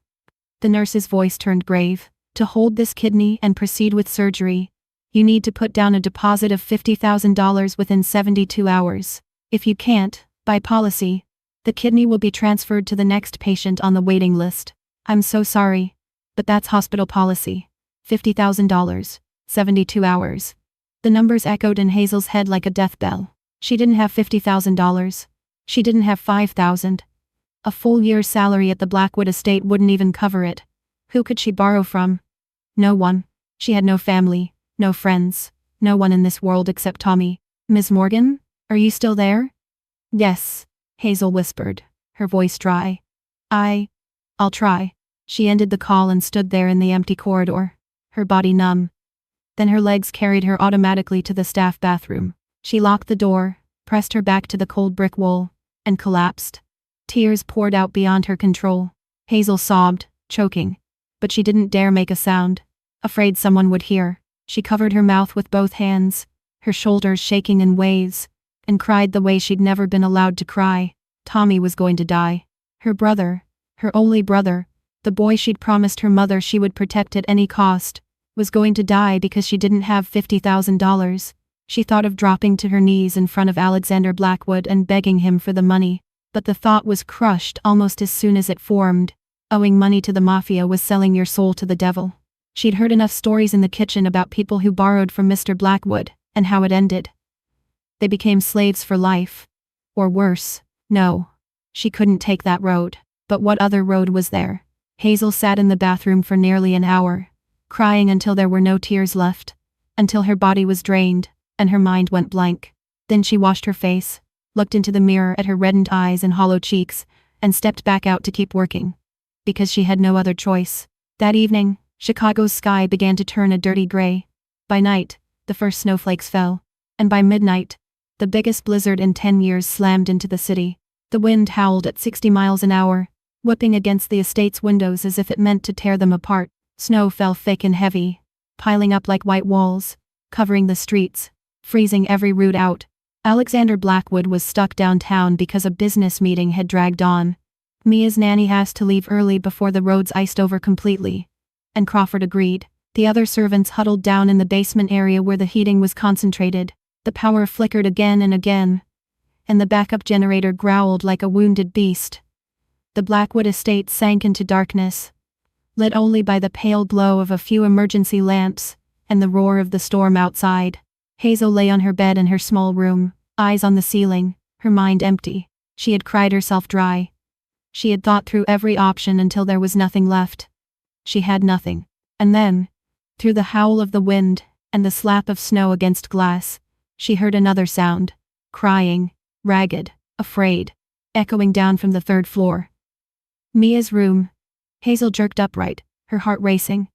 The nurse's voice turned grave. To hold this kidney and proceed with surgery, you need to put down a deposit of $50,000 within 72 hours. If you can't, by policy, the kidney will be transferred to the next patient on the waiting list. I'm so sorry, but that's hospital policy. $50,000, 72 hours. The numbers echoed in Hazel's head like a death bell. She didn't have $50,000. She didn't have $5,000. A full year's salary at the Blackwood estate wouldn't even cover it. Who could she borrow from? No one. She had no family, no friends, no one in this world except Tommy. Miss Morgan, are you still there? Yes, Hazel whispered, her voice dry. I'll try. She ended the call and stood there in the empty corridor, her body numb. Then her legs carried her automatically to the staff bathroom. She locked the door, pressed her back to the cold brick wall, and collapsed. Tears poured out beyond her control. Hazel sobbed, choking. But she didn't dare make a sound. Afraid someone would hear, she covered her mouth with both hands, her shoulders shaking in waves, and cried the way she'd never been allowed to cry. Tommy was going to die. Her brother, her only brother, the boy she'd promised her mother she would protect at any cost, was going to die because she didn't have $50,000. She thought of dropping to her knees in front of Alexander Blackwood and begging him for the money, but the thought was crushed almost as soon as it formed. Owing money to the Mafia was selling your soul to the devil. She'd heard enough stories in the kitchen about people who borrowed from Mr. Blackwood, and how it ended. They became slaves for life. Or worse. No. She couldn't take that road. But what other road was there? Hazel sat in the bathroom for nearly an hour, crying until there were no tears left, until her body was drained, and her mind went blank. Then she washed her face, looked into the mirror at her reddened eyes and hollow cheeks, and stepped back out to keep working. because she had no other choice. That evening, Chicago's sky began to turn a dirty gray. By night, the first snowflakes fell. And by midnight, the biggest blizzard in 10 years slammed into the city. The wind howled at 60 miles an hour, whipping against the estate's windows as if it meant to tear them apart. Snow fell thick and heavy, piling up like white walls, covering the streets, freezing every route out. Alexander Blackwood was stuck downtown because a business meeting had dragged on. Mia's nanny has to leave early before the roads iced over completely. And Crawford agreed. The other servants huddled down in the basement area where the heating was concentrated. The power flickered again and again, and the backup generator growled like a wounded beast. The Blackwood estate sank into darkness, lit only by the pale glow of a few emergency lamps and the roar of the storm outside. Hazel lay on her bed in her small room, eyes on the ceiling, her mind empty. She had cried herself dry. She had thought through every option until there was nothing left. She had nothing. And then, through the howl of the wind and the slap of snow against glass, she heard another sound. Crying, ragged, afraid, echoing down from the third floor. Mia's room. Hazel jerked upright, her heart racing.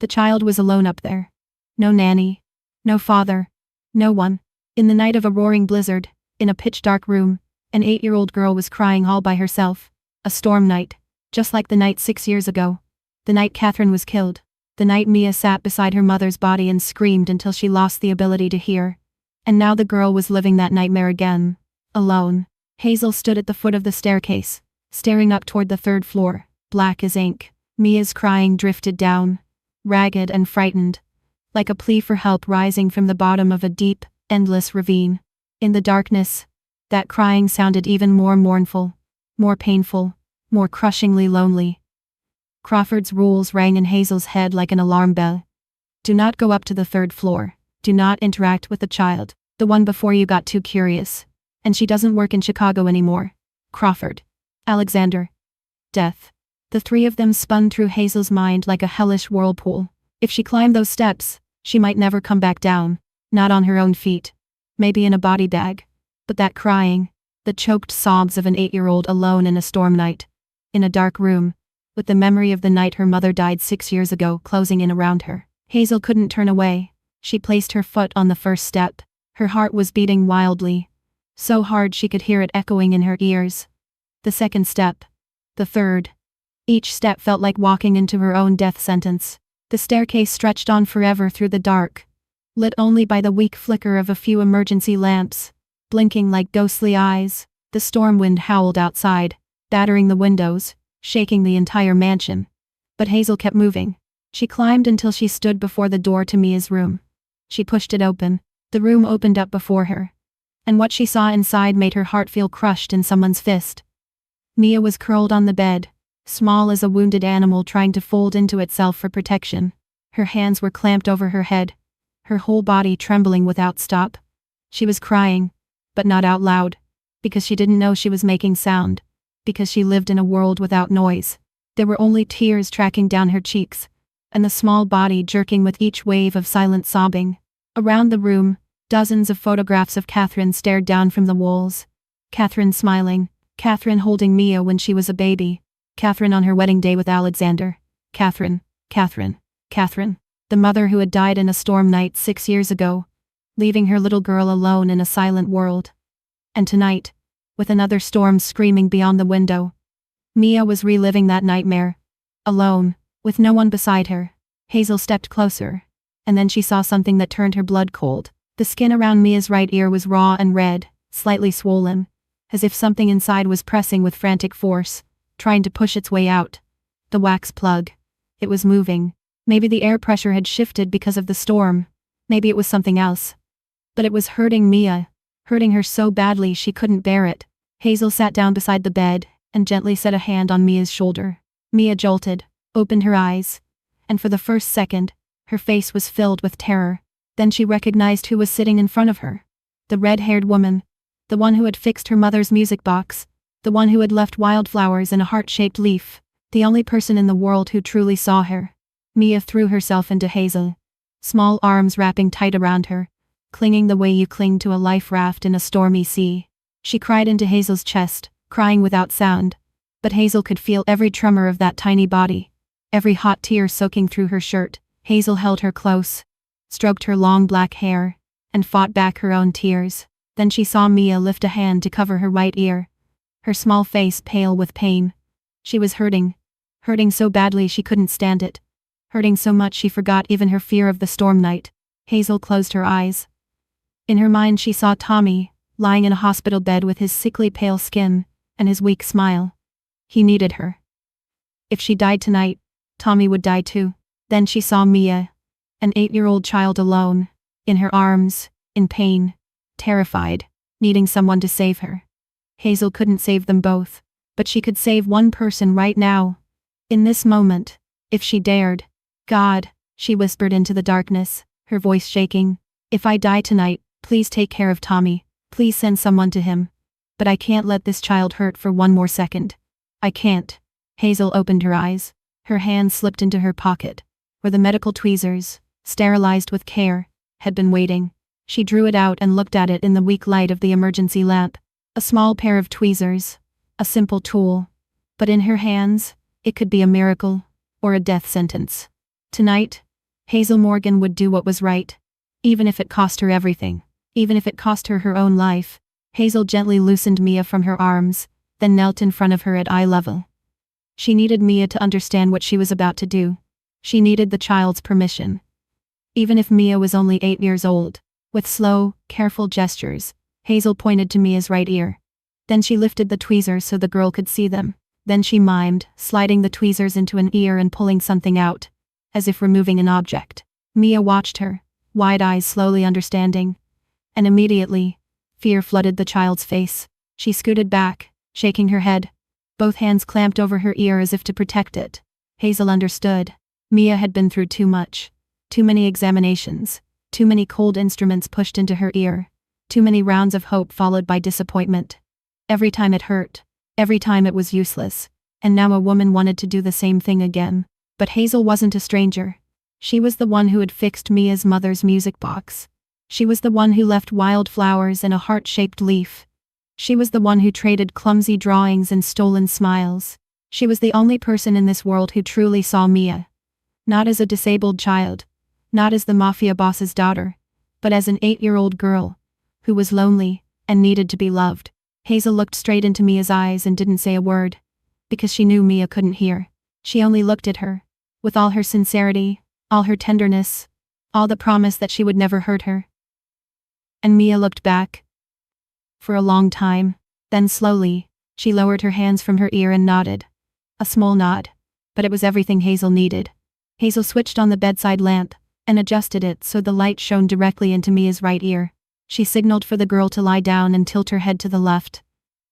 The child was alone up there. No nanny. No father. No one. In the night of a roaring blizzard, in a pitch-dark room, an 8-year-old girl was crying all by herself. A storm night. Just like the night 6 years ago. The night Catherine was killed. The night Mia sat beside her mother's body and screamed until she lost the ability to hear. And now the girl was living that nightmare again. Alone. Hazel stood at the foot of the staircase, staring up toward the third floor, black as ink. Mia's crying drifted down, ragged and frightened, like a plea for help rising from the bottom of a deep, endless ravine. In the darkness, that crying sounded even more mournful, more painful, more crushingly lonely. Crawford's rules rang in Hazel's head like an alarm bell. Do not go up to the third floor. Do not interact with the child. The one before you got too curious. And she doesn't work in Chicago anymore. Crawford. Alexander. Death. The three of them spun through Hazel's mind like a hellish whirlpool. If she climbed those steps, she might never come back down. Not on her own feet. Maybe in a body bag. But that crying, the choked sobs of an 8-year-old alone in a storm night. In a dark room, with the memory of the night her mother died 6 years ago closing in around her. Hazel couldn't turn away. She placed her foot on the first step. Her heart was beating wildly. So hard she could hear it echoing in her ears. The second step. The third. Each step felt like walking into her own death sentence. The staircase stretched on forever through the dark, lit only by the weak flicker of a few emergency lamps, blinking like ghostly eyes. The storm wind howled outside, battering the windows, shaking the entire mansion. But Hazel kept moving. She climbed until she stood before the door to Mia's room. She pushed it open. The room opened up before her. And what she saw inside made her heart feel crushed in someone's fist. Mia was curled on the bed, small as a wounded animal trying to fold into itself for protection. Her hands were clamped over her head, her whole body trembling without stop. She was crying, but not out loud, because she didn't know she was making sound, because she lived in a world without noise. There were only tears tracking down her cheeks, and the small body jerking with each wave of silent sobbing. Around the room, dozens of photographs of Catherine stared down from the walls. Catherine smiling, Catherine holding Mia when she was a baby, Catherine on her wedding day with Alexander. Catherine, Catherine, Catherine, the mother who had died in a storm night 6 years ago, leaving her little girl alone in a silent world. And tonight, with another storm screaming beyond the window, Mia was reliving that nightmare. Alone, with no one beside her. Hazel stepped closer, and then she saw something that turned her blood cold. The skin around Mia's right ear was raw and red, slightly swollen, as if something inside was pressing with frantic force, trying to push its way out. The wax plug. It was moving. Maybe the air pressure had shifted because of the storm. Maybe it was something else. But it was hurting Mia, hurting her so badly she couldn't bear it. Hazel sat down beside the bed and gently set a hand on Mia's shoulder. Mia jolted, opened her eyes, and for the first second, her face was filled with terror. Then she recognized who was sitting in front of her. The red-haired woman. The one who had fixed her mother's music box. The one who had left wildflowers in a heart-shaped leaf. The only person in the world who truly saw her. Mia threw herself into Hazel. Small arms wrapping tight around her, clinging the way you cling to a life raft in a stormy sea. She cried into Hazel's chest, crying without sound. But Hazel could feel every tremor of that tiny body. Every hot tear soaking through her shirt. Hazel held her close, stroked her long black hair, and fought back her own tears. Then she saw Mia lift a hand to cover her right ear, her small face pale with pain. She was hurting. Hurting so badly she couldn't stand it. Hurting so much she forgot even her fear of the storm night. Hazel closed her eyes. In her mind she saw Tommy, lying in a hospital bed with his sickly pale skin, and his weak smile. He needed her. If she died tonight, Tommy would die too. Then she saw Mia, an 8-year-old child alone, in her arms, in pain, terrified, needing someone to save her. Hazel couldn't save them both, but she could save one person right now. In this moment, if she dared. God, she whispered into the darkness, her voice shaking. If I die tonight, please take care of Tommy. Please send someone to him. But I can't let this child hurt for one more second. I can't. Hazel opened her eyes. Her hand slipped into her pocket, where the medical tweezers, sterilized with care, had been waiting. She drew it out and looked at it in the weak light of the emergency lamp. A small pair of tweezers. A simple tool. But in her hands, it could be a miracle, or a death sentence. Tonight, Hazel Morgan would do what was right. Even if it cost her everything. Even if it cost her her own life. Hazel gently loosened Mia from her arms, then knelt in front of her at eye level. She needed Mia to understand what she was about to do. She needed the child's permission. Even if Mia was only 8 years old. With slow, careful gestures, Hazel pointed to Mia's right ear. Then she lifted the tweezers so the girl could see them. Then she mimed, sliding the tweezers into an ear and pulling something out, as if removing an object. Mia watched her, wide eyes slowly understanding. And immediately, fear flooded the child's face. She scooted back, shaking her head. Both hands clamped over her ear as if to protect it. Hazel understood. Mia had been through too much. Too many examinations. Too many cold instruments pushed into her ear. Too many rounds of hope followed by disappointment. Every time it hurt. Every time it was useless. And now a woman wanted to do the same thing again. But Hazel wasn't a stranger. She was the one who had fixed Mia's mother's music box. She was the one who left wildflowers in a heart-shaped leaf. She was the one who traded clumsy drawings and stolen smiles. She was the only person in this world who truly saw Mia. Not as a disabled child. Not as the Mafia boss's daughter. But as an 8-year-old girl. Who was lonely, and needed to be loved. Hazel looked straight into Mia's eyes and didn't say a word. Because she knew Mia couldn't hear. She only looked at her. With all her sincerity, all her tenderness, all the promise that she would never hurt her. And Mia looked back. For a long time, then slowly, she lowered her hands from her ear and nodded. A small nod. But it was everything Hazel needed. Hazel switched on the bedside lamp, and adjusted it so the light shone directly into Mia's right ear. She signaled for the girl to lie down and tilt her head to the left.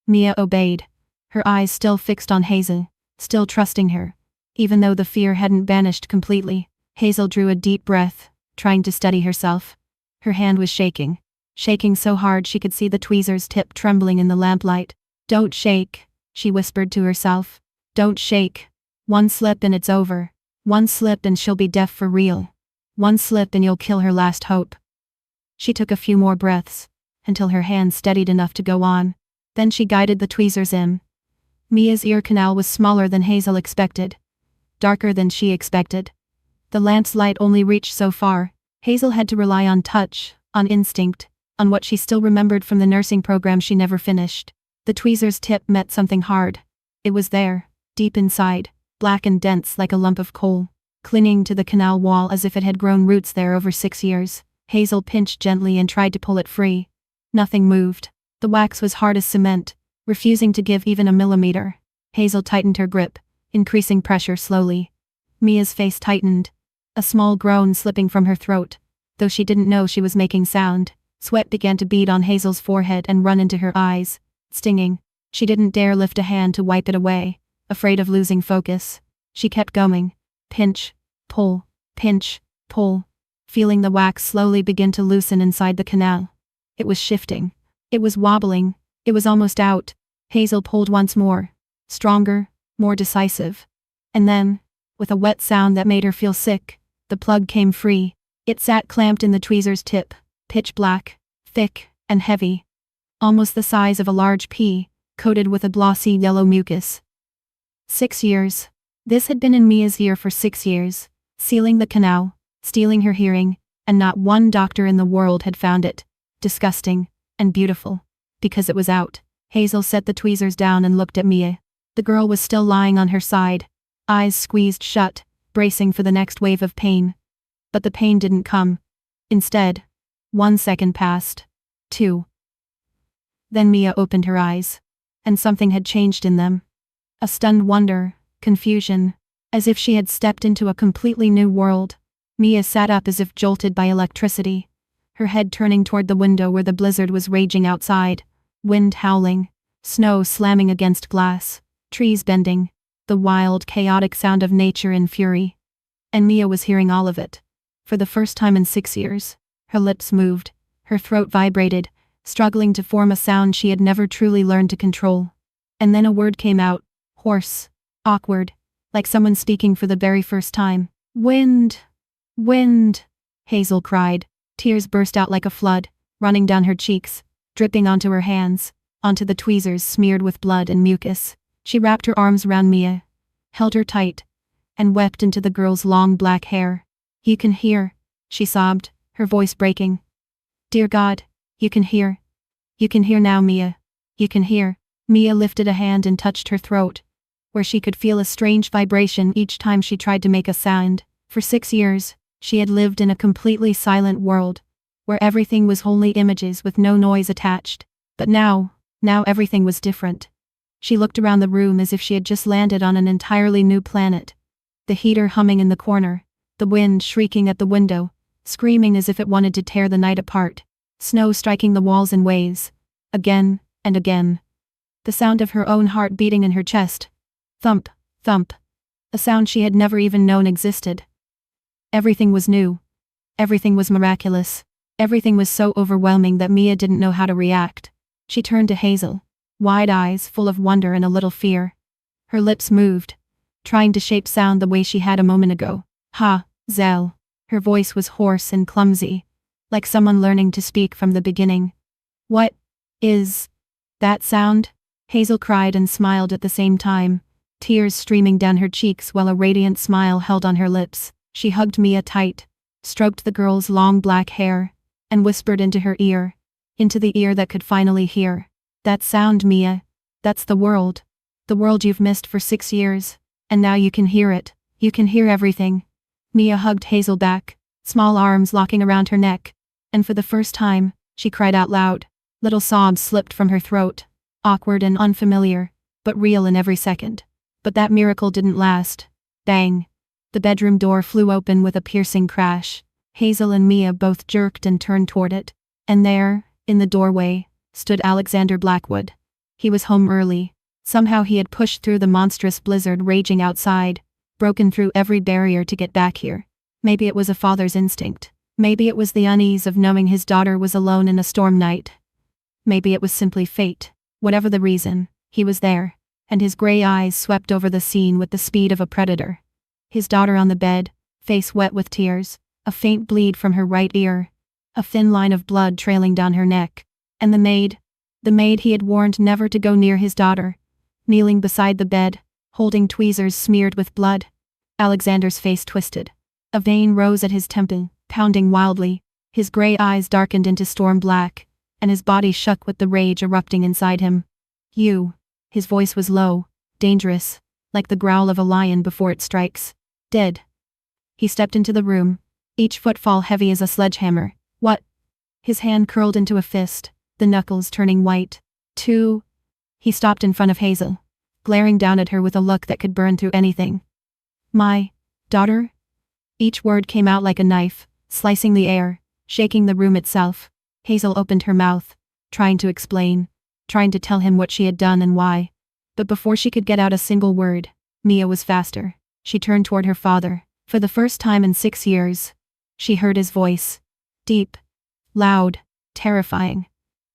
Mia obeyed, her eyes still fixed on Hazel, still trusting her. Even though the fear hadn't vanished completely, Hazel drew a deep breath, trying to steady herself. Her hand was shaking. Shaking so hard she could see the tweezers tip trembling in the lamplight. "Don't shake," she whispered to herself. "Don't shake. One slip and it's over. One slip and she'll be deaf for real. One slip and you'll kill her last hope." She took a few more breaths, until her hand steadied enough to go on. Then she guided the tweezers in. Mia's ear canal was smaller than Hazel expected. Darker than she expected. The lamp's light only reached so far. Hazel had to rely on touch, on instinct, on what she still remembered from the nursing program she never finished. The tweezer's tip met something hard. It was there, deep inside, black and dense like a lump of coal, clinging to the canal wall as if it had grown roots there over 6 years. Hazel pinched gently and tried to pull it free. Nothing moved. The wax was hard as cement, refusing to give even a millimeter. Hazel tightened her grip, increasing pressure slowly. Mia's face tightened, a small groan slipping from her throat. Though she didn't know she was making sound, sweat began to bead on Hazel's forehead and run into her eyes, stinging. She didn't dare lift a hand to wipe it away, afraid of losing focus. She kept going. Pinch, pull, feeling the wax slowly begin to loosen inside the canal. It was shifting. It was wobbling. It was almost out. Hazel pulled once more. Stronger, more decisive. And then, with a wet sound that made her feel sick, the plug came free. It sat clamped in the tweezer's tip, pitch black, thick, and heavy. Almost the size of a large pea, coated with a glossy yellow mucus. 6 years. This had been in Mia's ear for 6 years, sealing the canal, stealing her hearing, and not one doctor in the world had found it disgusting and beautiful. Because it was out. Hazel set the tweezers down and looked at Mia. The girl was still lying on her side, eyes squeezed shut, bracing for the next wave of pain. But the pain didn't come. Instead, 1 second passed. 2. Then Mia opened her eyes. And something had changed in them. A stunned wonder, confusion, as if she had stepped into a completely new world. Mia sat up as if jolted by electricity, her head turning toward the window where the blizzard was raging outside, wind howling, snow slamming against glass, trees bending, the wild, chaotic sound of nature in fury. And Mia was hearing all of it. For the first time in 6 years, her lips moved, her throat vibrated, struggling to form a sound she had never truly learned to control. And then a word came out, hoarse, awkward, like someone speaking for the very first time. Wind! Wind! Hazel cried. Tears burst out like a flood, running down her cheeks, dripping onto her hands, onto the tweezers smeared with blood and mucus. She wrapped her arms around Mia, held her tight, and wept into the girl's long black hair. You can hear, she sobbed, her voice breaking. Dear God, you can hear. You can hear now, Mia. You can hear. Mia lifted a hand and touched her throat, where she could feel a strange vibration each time she tried to make a sound. For 6 years, she had lived in a completely silent world, where everything was only images with no noise attached. But now everything was different. She looked around the room as if she had just landed on an entirely new planet. The heater humming in the corner, the wind shrieking at the window, screaming as if it wanted to tear the night apart, snow striking the walls in waves, again and again. The sound of her own heart beating in her chest. Thump, thump. A sound she had never even known existed. Everything was new. Everything was miraculous. Everything was so overwhelming that Mia didn't know how to react. She turned to Hazel, wide eyes full of wonder and a little fear. Her lips moved, trying to shape sound the way she had a moment ago. Ha, Zell. Her voice was hoarse and clumsy, like someone learning to speak from the beginning. What is that sound? Hazel cried and smiled at the same time, tears streaming down her cheeks while a radiant smile held on her lips. She hugged Mia tight, stroked the girl's long black hair, and whispered into her ear, into the ear that could finally hear. That sound, Mia. That's the world you've missed for 6 years, and now you can hear it. You can hear everything. Mia hugged Hazel back, small arms locking around her neck, and for the first time, she cried out loud. Little sobs slipped from her throat, awkward and unfamiliar, but real in every second. But that miracle didn't last. Bang! The bedroom door flew open with a piercing crash. Hazel and Mia both jerked and turned toward it. And there, in the doorway, stood Alexander Blackwood. He was home early. Somehow he had pushed through the monstrous blizzard raging outside, broken through every barrier to get back here. Maybe it was a father's instinct. Maybe it was the unease of knowing his daughter was alone in a storm night. Maybe it was simply fate. Whatever the reason, he was there, and his gray eyes swept over the scene with the speed of a predator. His daughter on the bed, face wet with tears, a faint bleed from her right ear, a thin line of blood trailing down her neck, and the maid he had warned never to go near his daughter, kneeling beside the bed, holding tweezers smeared with blood. Alexander's face twisted. A vein rose at his temple, pounding wildly, his gray eyes darkened into storm black, and his body shook with the rage erupting inside him. You. His voice was low, dangerous, like the growl of a lion before it strikes. Dead. He stepped into the room, each footfall heavy as a sledgehammer. What? His hand curled into a fist, the knuckles turning white. 2. He stopped in front of Hazel, glaring down at her with a look that could burn through anything. My daughter? Each word came out like a knife, slicing the air, shaking the room itself. Hazel opened her mouth, trying to explain, trying to tell him what she had done and why. But before she could get out a single word, Mia was faster. She turned toward her father. For the first time in 6 years, she heard his voice. Deep, loud, terrifying,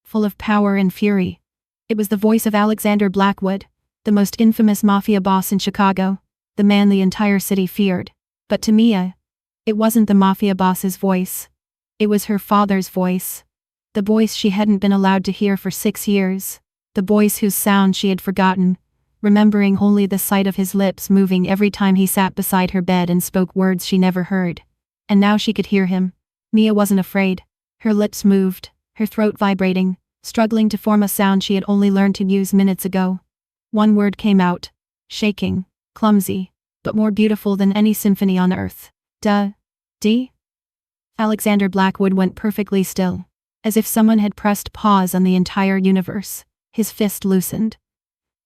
full of power and fury. It was the voice of Alexander Blackwood, the most infamous mafia boss in Chicago, the man the entire city feared. But to Mia, it wasn't the mafia boss's voice. It was her father's voice. The voice she hadn't been allowed to hear for 6 years. The voice whose sound she had forgotten, remembering only the sight of his lips moving every time he sat beside her bed and spoke words she never heard. And now she could hear him. Mia wasn't afraid. Her lips moved, her throat vibrating, struggling to form a sound she had only learned to use minutes ago. One word came out, shaking, clumsy, but more beautiful than any symphony on earth. D? Alexander Blackwood went perfectly still, as if someone had pressed pause on the entire universe. His fist loosened.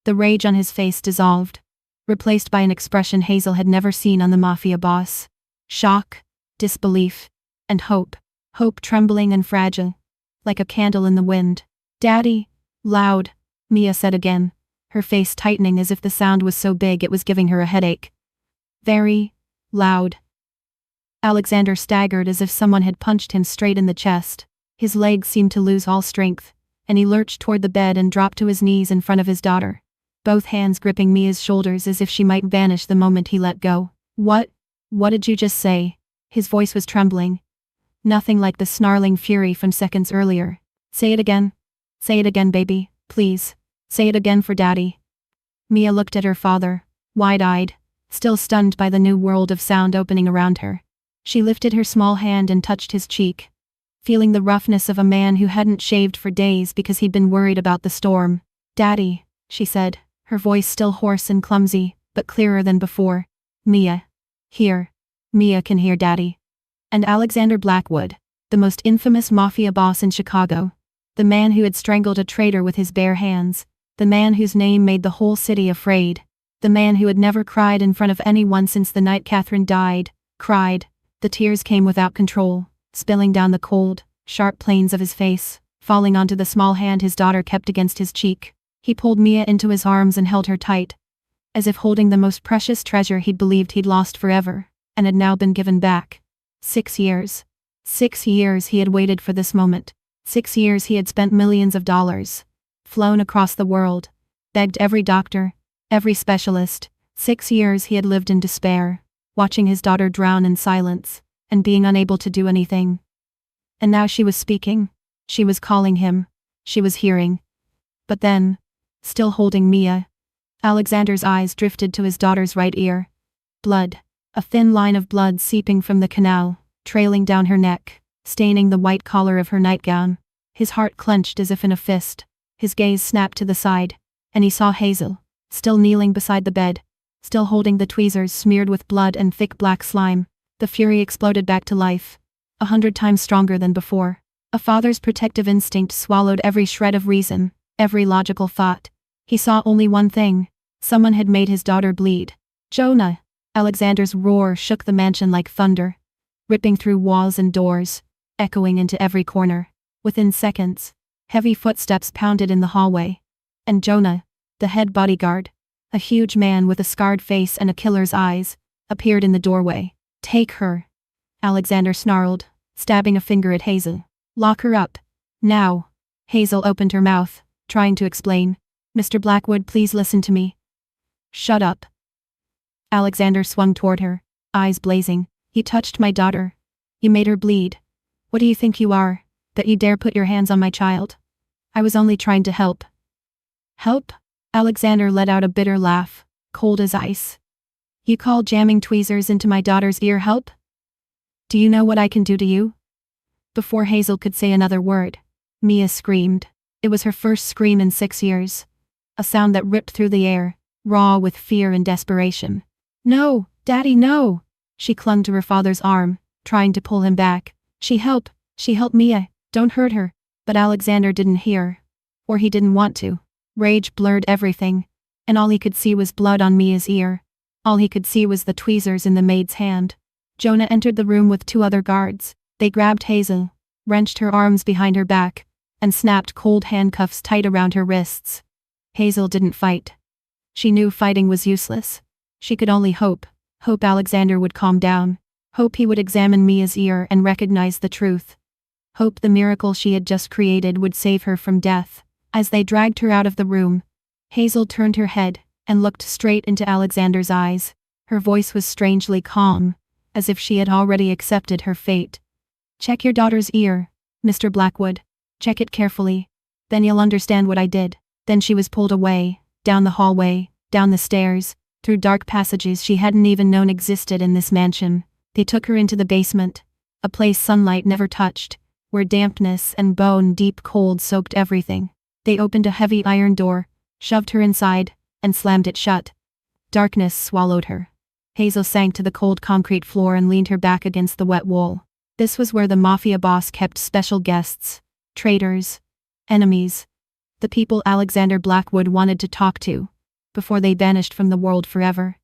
The rage on his face dissolved, replaced by an expression Hazel had never seen on the Mafia boss. Shock, disbelief, and hope. Hope trembling and fragile, like a candle in the wind. Daddy, loud, Mia said again, her face tightening as if the sound was so big it was giving her a headache. Very loud. Alexander staggered as if someone had punched him straight in the chest. His legs seemed to lose all strength, and he lurched toward the bed and dropped to his knees in front of his daughter, both hands gripping Mia's shoulders as if she might vanish the moment he let go. What did you just say? His voice was trembling. Nothing like the snarling fury from seconds earlier. Say it again. Say it again, baby, please. Say it again for Daddy. Mia looked at her father, wide-eyed, still stunned by the new world of sound opening around her. She lifted her small hand and touched his cheek, feeling the roughness of a man who hadn't shaved for days because he'd been worried about the storm. Daddy, she said, her voice still hoarse and clumsy, but clearer than before. Mia. Here. Mia can hear Daddy. And Alexander Blackwood, the most infamous Mafia boss in Chicago, the man who had strangled a traitor with his bare hands, the man whose name made the whole city afraid, the man who had never cried in front of anyone since the night Catherine died, cried. The tears came without control, spilling down the cold, sharp planes of his face, falling onto the small hand his daughter kept against his cheek. He pulled Mia into his arms and held her tight, as if holding the most precious treasure he'd believed he'd lost forever, and had now been given back. 6 years. 6 years he had waited for this moment. 6 years he had spent millions of dollars, flown across the world, begged every doctor, every specialist. 6 years he had lived in despair, watching his daughter drown in silence, and being unable to do anything. And now she was speaking. She was calling him. She was hearing. But then, still holding Mia, Alexander's eyes drifted to his daughter's right ear. Blood. A thin line of blood seeping from the canal, trailing down her neck, staining the white collar of her nightgown. His heart clenched as if in a fist. His gaze snapped to the side, and he saw Hazel, still kneeling beside the bed, still holding the tweezers smeared with blood and thick black slime. The fury exploded back to life, 100 times stronger than before. A father's protective instinct swallowed every shred of reason, every logical thought. He saw only one thing. Someone had made his daughter bleed. Jonah! Alexander's roar shook the mansion like thunder, ripping through walls and doors, echoing into every corner. Within seconds, heavy footsteps pounded in the hallway, and Jonah, the head bodyguard, a huge man with a scarred face and a killer's eyes, appeared in the doorway. Take her, Alexander snarled, stabbing a finger at Hazel. Lock her up. Now. Hazel opened her mouth, trying to explain. Mr. Blackwood, please listen to me. Shut up. Alexander swung toward her, eyes blazing. You touched my daughter. You made her bleed. What do you think you are, that you dare put your hands on my child? I was only trying to help. Help? Alexander let out a bitter laugh, cold as ice. You call jamming tweezers into my daughter's ear help? Do you know what I can do to you? Before Hazel could say another word, Mia screamed. It was her first scream in 6 years. A sound that ripped through the air, raw with fear and desperation. No, Daddy, no! She clung to her father's arm, trying to pull him back. She helped Mia, don't hurt her. But Alexander didn't hear. Or he didn't want to. Rage blurred everything, and all he could see was blood on Mia's ear. All he could see was the tweezers in the maid's hand. Jonah entered the room with 2 other guards. They grabbed Hazel, wrenched her arms behind her back, and snapped cold handcuffs tight around her wrists. Hazel didn't fight. She knew fighting was useless. She could only hope Alexander would calm down, hope he would examine Mia's ear and recognize the truth. Hope the miracle she had just created would save her from death. As they dragged her out of the room, Hazel turned her head and looked straight into Alexander's eyes. Her voice was strangely calm, as if she had already accepted her fate. Check your daughter's ear, Mr. Blackwood. Check it carefully. Then you'll understand what I did. Then she was pulled away, down the hallway, down the stairs, through dark passages she hadn't even known existed in this mansion. They took her into the basement, a place sunlight never touched, where dampness and bone-deep cold soaked everything. They opened a heavy iron door, shoved her inside, and slammed it shut. Darkness swallowed her. Hazel sank to the cold concrete floor and leaned her back against the wet wall. This was where the Mafia boss kept special guests, traitors, enemies, the people Alexander Blackwood wanted to talk to, before they vanished from the world forever.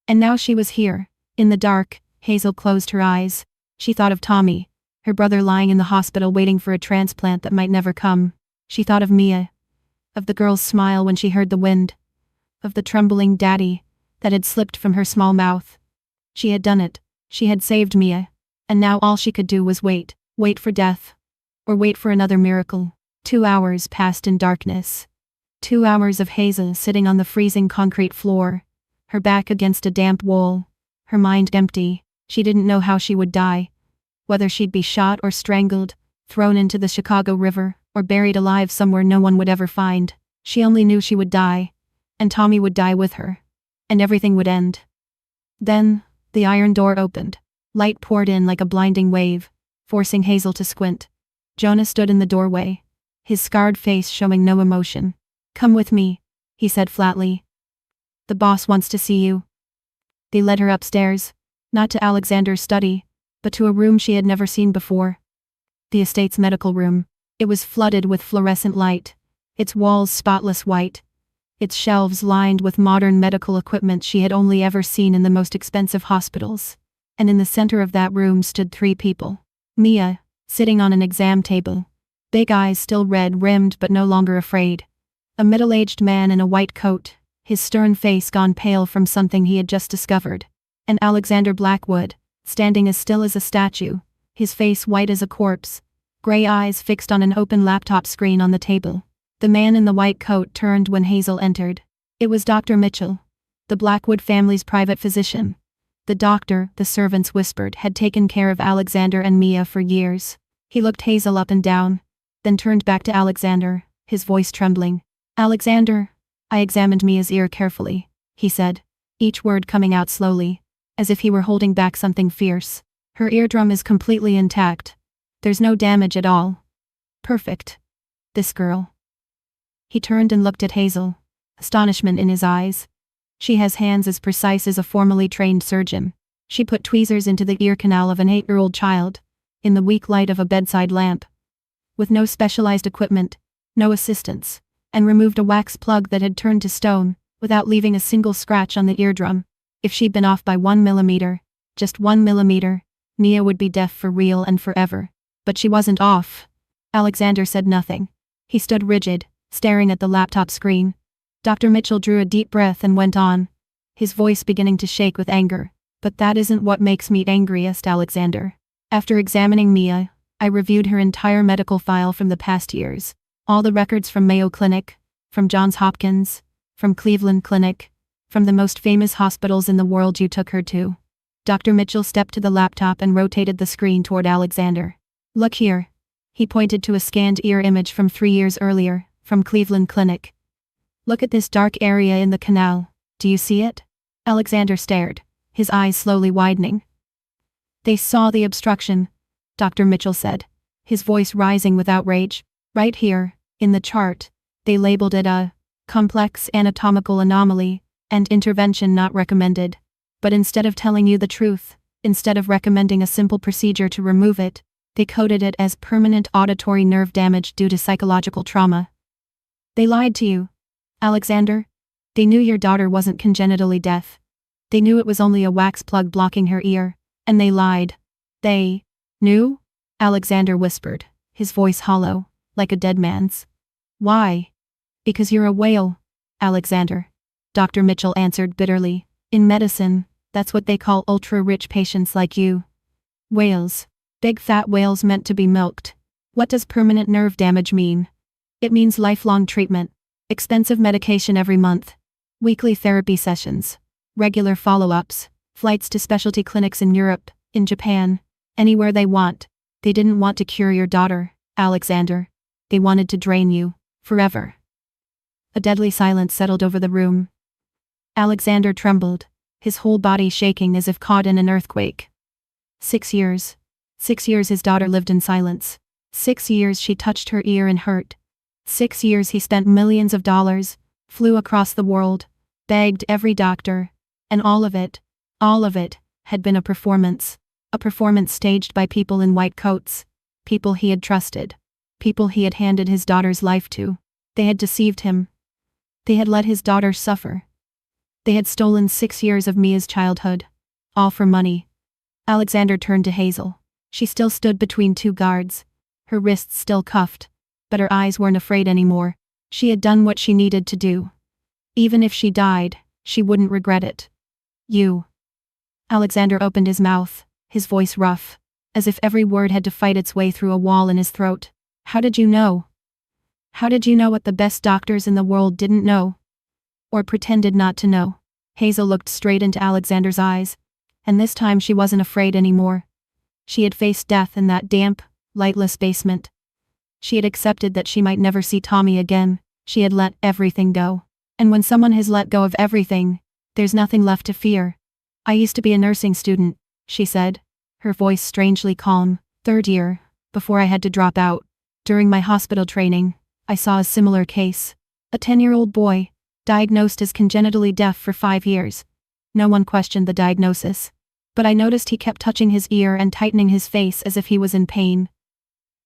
And now she was here, in the dark. Hazel closed her eyes. She thought of Tommy, her brother lying in the hospital waiting for a transplant that might never come. She thought of Mia, of the girl's smile when she heard the wind, of the trembling daddy that had slipped from her small mouth. She had done it. She had saved Mia, and now all she could do was wait for death, or wait for another miracle. 2 hours passed in darkness. 2 hours of Hazel sitting on the freezing concrete floor, her back against a damp wall, her mind empty. She didn't know how she would die, whether she'd be shot or strangled, thrown into the Chicago River, or buried alive somewhere no one would ever find. She only knew she would die, and Tommy would die with her, and everything would end. Then, the iron door opened. Light poured in like a blinding wave, forcing Hazel to squint. Jonah stood in the doorway, his scarred face showing no emotion. "Come with me," he said flatly. "The boss wants to see you." They led her upstairs, not to Alexander's study, but to a room she had never seen before. The estate's medical room. It was flooded with fluorescent light, its walls spotless white, its shelves lined with modern medical equipment she had only ever seen in the most expensive hospitals. And in the center of that room stood 3 people. Mia, sitting on an exam table, big eyes still red-rimmed but no longer afraid. A middle-aged man in a white coat, his stern face gone pale from something he had just discovered. And Alexander Blackwood, standing as still as a statue, his face white as a corpse, gray eyes fixed on an open laptop screen on the table. The man in the white coat turned when Hazel entered. It was Dr. Mitchell, the Blackwood family's private physician. The doctor, the servants whispered, had taken care of Alexander and Mia for years. He looked Hazel up and down, then turned back to Alexander, his voice trembling. "Alexander." "I examined Mia's ear carefully," he said, each word coming out slowly, as if he were holding back something fierce. "Her eardrum is completely intact. There's no damage at all. Perfect. This girl." He turned and looked at Hazel, astonishment in his eyes. "She has hands as precise as a formally trained surgeon. She put tweezers into the ear canal of an 8-year-old child, in the weak light of a bedside lamp, with no specialized equipment, no assistance, and removed a wax plug that had turned to stone, without leaving a single scratch on the eardrum. If she'd been off by 1 millimeter, just 1 millimeter, Mia would be deaf for real and forever. But she wasn't off." Alexander said nothing. He stood rigid, staring at the laptop screen. Dr. Mitchell drew a deep breath and went on, his voice beginning to shake with anger. "But that isn't what makes me angriest, Alexander. After examining Mia, I reviewed her entire medical file from the past years. All the records from Mayo Clinic, from Johns Hopkins, from Cleveland Clinic, from the most famous hospitals in the world you took her to." Dr. Mitchell stepped to the laptop and rotated the screen toward Alexander. "Look here." He pointed to a scanned ear image from 3 years earlier, from Cleveland Clinic. "Look at this dark area in the canal. Do you see it?" Alexander stared, his eyes slowly widening. "They saw the obstruction," Dr. Mitchell said, his voice rising with outrage. "Right here, in the chart, they labeled it a complex anatomical anomaly, and intervention not recommended. But instead of telling you the truth, instead of recommending a simple procedure to remove it, they coded it as permanent auditory nerve damage due to psychological trauma. They lied to you, Alexander. They knew your daughter wasn't congenitally deaf. They knew it was only a wax plug blocking her ear, and they lied." "They knew?" Alexander whispered, his voice hollow, like a dead man's. "Why?" "Because you're a whale, Alexander," Dr. Mitchell answered bitterly. "In medicine, that's what they call ultra-rich patients like you. Whales. Big fat whales meant to be milked. What does permanent nerve damage mean? It means lifelong treatment, expensive medication every month, weekly therapy sessions, regular follow-ups, flights to specialty clinics in Europe, in Japan, anywhere they want. They didn't want to cure your daughter, Alexander. They wanted to drain you, forever." A deadly silence settled over the room. Alexander trembled, his whole body shaking as if caught in an earthquake. 6 years. 6 years his daughter lived in silence. 6 years she touched her ear and hurt. 6 years he spent millions of dollars, flew across the world, begged every doctor, and all of it, had been a performance staged by people in white coats, people he had trusted, people he had handed his daughter's life to. They had deceived him. They had let his daughter suffer. They had stolen 6 years of Mia's childhood. All for money. Alexander turned to Hazel. She still stood between two guards, her wrists still cuffed, but her eyes weren't afraid anymore. She had done what she needed to do. Even if she died, she wouldn't regret it. You. Alexander opened his mouth, his voice rough, as if every word had to fight its way through a wall in his throat. How did you know? How did you know what the best doctors in the world didn't know? Or pretended not to know? Hazel looked straight into Alexander's eyes, and this time she wasn't afraid anymore. She had faced death in that damp, lightless basement. She had accepted that she might never see Tommy again. She had let everything go. And when someone has let go of everything, there's nothing left to fear. I used to be a nursing student, she said, her voice strangely calm. 3rd year, before I had to drop out. During my hospital training, I saw a similar case. A 10-year-old boy, diagnosed as congenitally deaf for 5 years. No one questioned the diagnosis. But I noticed he kept touching his ear and tightening his face as if he was in pain.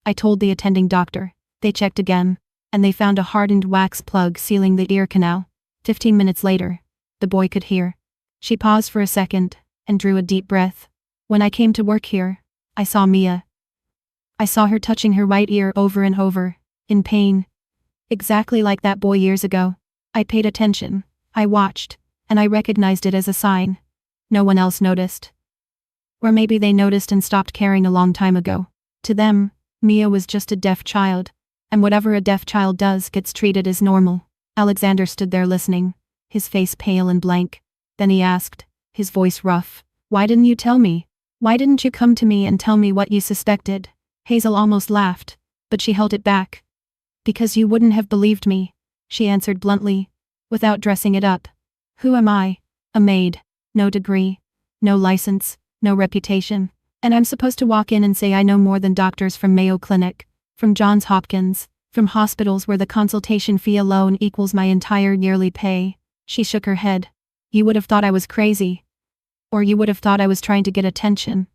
I told the attending doctor. They checked again, and they found a hardened wax plug sealing the ear canal. 15 minutes later, the boy could hear. She paused for a second, and drew a deep breath. When I came to work here, I saw Mia. I saw her touching her right ear over and over, in pain. Exactly like that boy years ago. I paid attention, I watched, and I recognized it as a sign. No one else noticed. Or maybe they noticed and stopped caring a long time ago. To them, Mia was just a deaf child, and whatever a deaf child does gets treated as normal. Alexander stood there listening, his face pale and blank. Then he asked, his voice rough, "Why didn't you tell me? Why didn't you come to me and tell me what you suspected?" Hazel almost laughed, but she held it back. "Because you wouldn't have believed me," she answered bluntly, without dressing it up. "Who am I? A maid. No degree. No license. No reputation. And I'm supposed to walk in and say I know more than doctors from Mayo Clinic, from Johns Hopkins, from hospitals where the consultation fee alone equals my entire yearly pay." She shook her head. "You would have thought I was crazy. Or you would have thought I was trying to get attention.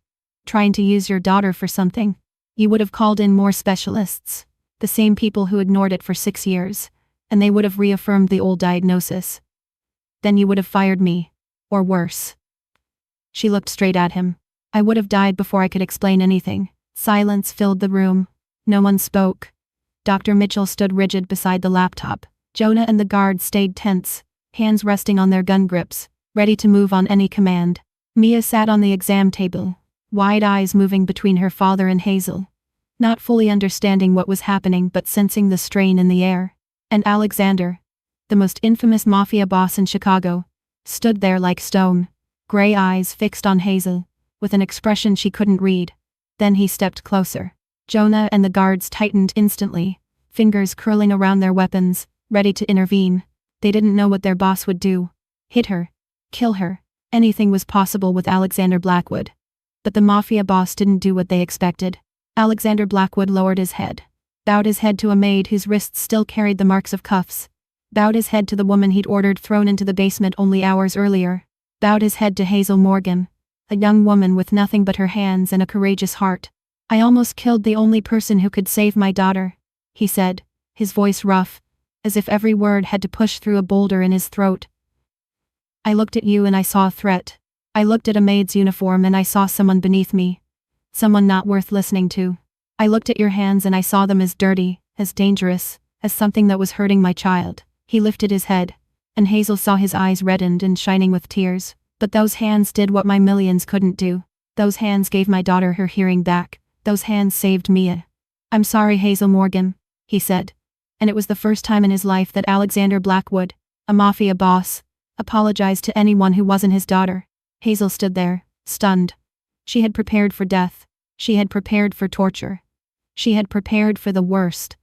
Trying to use your daughter for something. You would have called in more specialists. The same people who ignored it for 6 years. And they would have reaffirmed the old diagnosis. Then you would have fired me. Or worse." She looked straight at him. "I would have died before I could explain anything." Silence filled the room. No one spoke. Dr. Mitchell stood rigid beside the laptop. Jonah and the guards stayed tense, hands resting on their gun grips, ready to move on any command. Mia sat on the exam table, wide eyes moving between her father and Hazel, not fully understanding what was happening but sensing the strain in the air. And Alexander, the most infamous Mafia boss in Chicago, stood there like stone, gray eyes fixed on Hazel, with an expression she couldn't read. Then he stepped closer. Jonah and the guards tightened instantly, fingers curling around their weapons, ready to intervene. They didn't know what their boss would do. Hit her. Kill her. Anything was possible with Alexander Blackwood. But the Mafia boss didn't do what they expected. Alexander Blackwood lowered his head, bowed his head to a maid whose wrists still carried the marks of cuffs, bowed his head to the woman he'd ordered thrown into the basement only hours earlier, bowed his head to Hazel Morgan, a young woman with nothing but her hands and a courageous heart. "I almost killed the only person who could save my daughter," he said, his voice rough, as if every word had to push through a boulder in his throat. "I looked at you and I saw a threat. I looked at a maid's uniform and I saw someone beneath me. Someone not worth listening to. I looked at your hands and I saw them as dirty, as dangerous, as something that was hurting my child." He lifted his head, and Hazel saw his eyes reddened and shining with tears. "But those hands did what my millions couldn't do. Those hands gave my daughter her hearing back. Those hands saved Mia." "I'm sorry, Hazel Morgan," he said. And it was the first time in his life that Alexander Blackwood, a Mafia boss, apologized to anyone who wasn't his daughter. Hazel stood there, stunned. She had prepared for death. She had prepared for torture. She had prepared for the worst.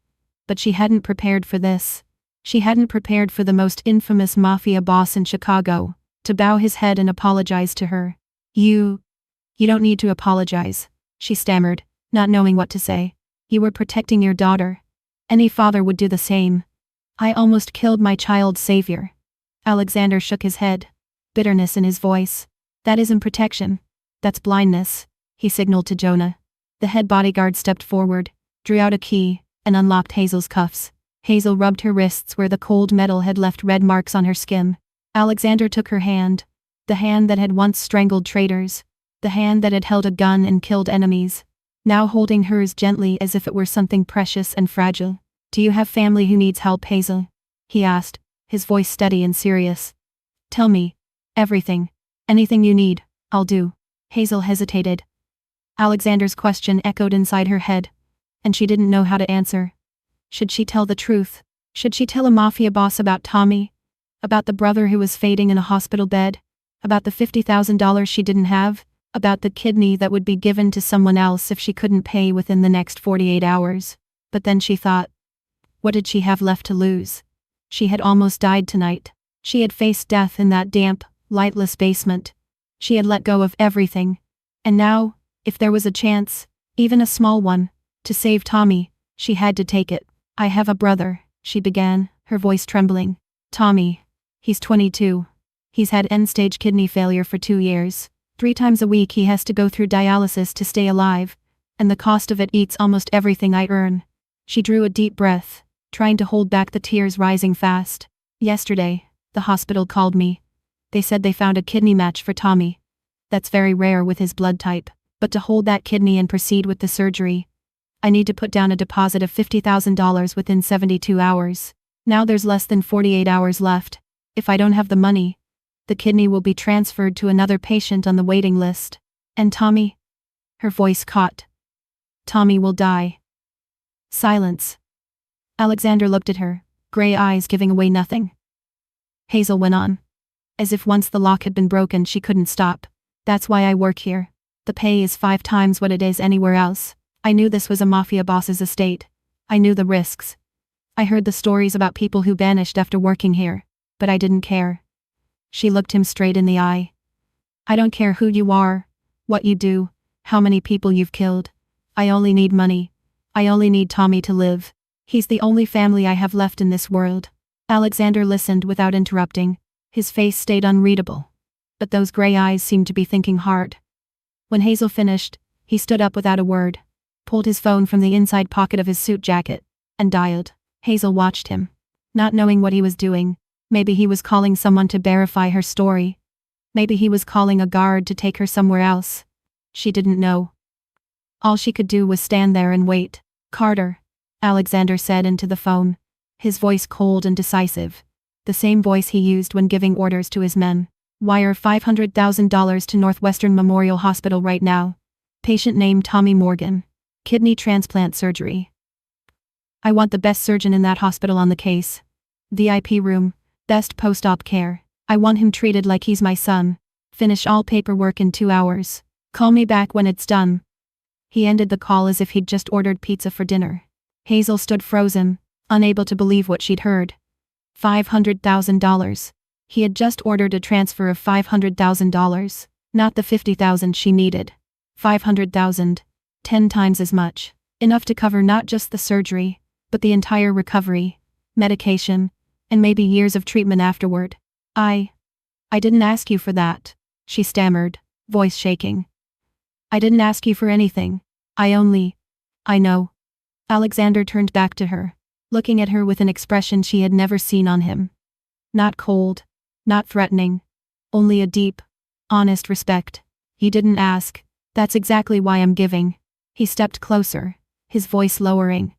But she hadn't prepared for this. She hadn't prepared for the most infamous mafia boss in Chicago to bow his head and apologize to her. You don't need to apologize, she stammered, not knowing what to say. You were protecting your daughter. Any father would do the same. I almost killed my child's savior. Alexander shook his head, bitterness in his voice. That isn't protection. That's blindness, he signaled to Jonah. The head bodyguard stepped forward, drew out a key, and unlocked Hazel's cuffs. Hazel rubbed her wrists where the cold metal had left red marks on her skin. Alexander took her hand, the hand that had once strangled traitors, the hand that had held a gun and killed enemies, now holding hers gently as if it were something precious and fragile. Do you have family who needs help, Hazel? He asked, his voice steady and serious. Tell me. Everything. Anything you need, I'll do. Hazel hesitated. Alexander's question echoed inside her head, and she didn't know how to answer. Should she tell the truth? Should she tell a mafia boss about Tommy? About the brother who was fading in a hospital bed? About the $50,000 she didn't have? About the kidney that would be given to someone else if she couldn't pay within the next 48 hours? But then she thought, what did she have left to lose? She had almost died tonight. She had faced death in that damp, lightless basement. She had let go of everything. And now, if there was a chance, even a small one, to save Tommy, she had to take it. I have a brother, she began, her voice trembling. Tommy. He's 22. He's had end-stage kidney failure for 2 years. 3 times a week he has to go through dialysis to stay alive, and the cost of it eats almost everything I earn. She drew a deep breath, trying to hold back the tears rising fast. Yesterday, the hospital called me. They said they found a kidney match for Tommy. That's very rare with his blood type, but to hold that kidney and proceed with the surgery, I need to put down a deposit of $50,000 within 72 hours. Now there's less than 48 hours left. If I don't have the money, the kidney will be transferred to another patient on the waiting list. And Tommy? Her voice caught. Tommy will die. Silence. Alexander looked at her, gray eyes giving away nothing. Hazel went on. As if once the lock had been broken she couldn't stop. That's why I work here. The pay is 5 times what it is anywhere else. I knew this was a mafia boss's estate. I knew the risks. I heard the stories about people who vanished after working here, but I didn't care. She looked him straight in the eye. I don't care who you are, what you do, how many people you've killed. I only need money. I only need Tommy to live. He's the only family I have left in this world. Alexander listened without interrupting. His face stayed unreadable. But those gray eyes seemed to be thinking hard. When Hazel finished, he stood up without a word, pulled his phone from the inside pocket of his suit jacket, and dialed. Hazel watched him, not knowing what he was doing. Maybe he was calling someone to verify her story. Maybe he was calling a guard to take her somewhere else. She didn't know. All she could do was stand there and wait. Carter, Alexander said into the phone, his voice cold and decisive, the same voice he used when giving orders to his men. Wire $500,000 to Northwestern Memorial Hospital right now. Patient name Tommy Morgan. Kidney transplant surgery. I want the best surgeon in that hospital on the case. VIP room, best post-op care. I want him treated like he's my son. Finish all paperwork in 2 hours. Call me back when it's done. He ended the call as if he'd just ordered pizza for dinner. Hazel stood frozen, unable to believe what she'd heard. $500,000. He had just ordered a transfer of $500,000, not the $50,000 she needed. $500,000, 10 times as much. Enough to cover not just the surgery, but the entire recovery, medication, and maybe years of treatment afterward. I didn't ask you for that, she stammered, voice shaking. I didn't ask you for anything. I know. Alexander turned back to her, looking at her with an expression she had never seen on him. Not cold, not threatening, only a deep, honest respect. You didn't ask, that's exactly why I'm giving. He stepped closer, his voice lowering.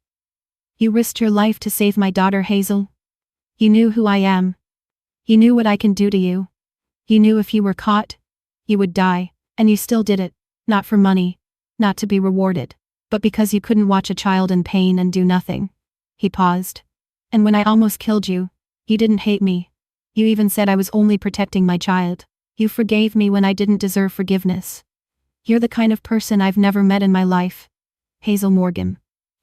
You risked your life to save my daughter, Hazel. You knew who I am. You knew what I can do to you. You knew if you were caught, you would die, and you still did it, not for money, not to be rewarded, but because you couldn't watch a child in pain and do nothing. He paused. And when I almost killed you, you didn't hate me. You even said I was only protecting my child. You forgave me when I didn't deserve forgiveness. You're the kind of person I've never met in my life. Hazel Morgan.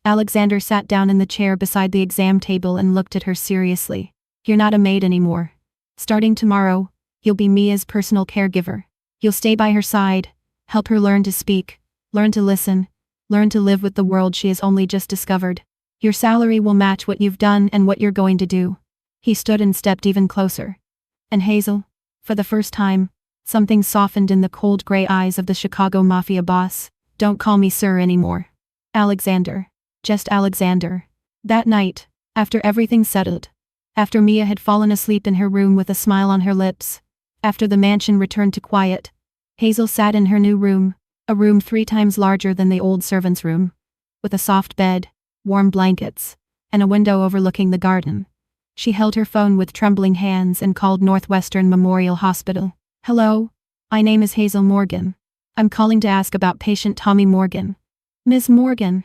Alexander sat down in the chair beside the exam table and looked at her seriously. You're not a maid anymore. Starting tomorrow, you'll be Mia's personal caregiver. You'll stay by her side, help her learn to speak, learn to listen, learn to live with the world she has only just discovered. Your salary will match what you've done and what you're going to do. He stood and stepped even closer. And Hazel, for the first time, something softened in the cold gray eyes of the Chicago Mafia boss. Don't call me sir anymore. Alexander. Just Alexander. That night, after everything settled, after Mia had fallen asleep in her room with a smile on her lips, after the mansion returned to quiet, Hazel sat in her new room, a room 3 times larger than the old servant's room, with a soft bed, warm blankets, and a window overlooking the garden. She held her phone with trembling hands and called Northwestern Memorial Hospital. Hello, my name is Hazel Morgan. I'm calling to ask about patient Tommy Morgan. Ms. Morgan.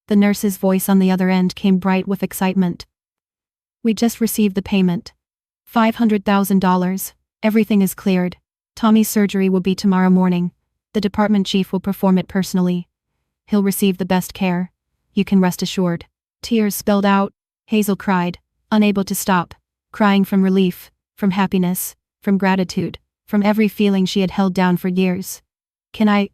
The nurse's voice on the other end came bright with excitement. We just received the payment. $500,000. Everything is cleared. Tommy's surgery will be tomorrow morning. The department chief will perform it personally. He'll receive the best care. You can rest assured. Tears spilled out. Hazel cried, unable to stop, crying from relief, from happiness, from gratitude, from every feeling she had held down for years. Can I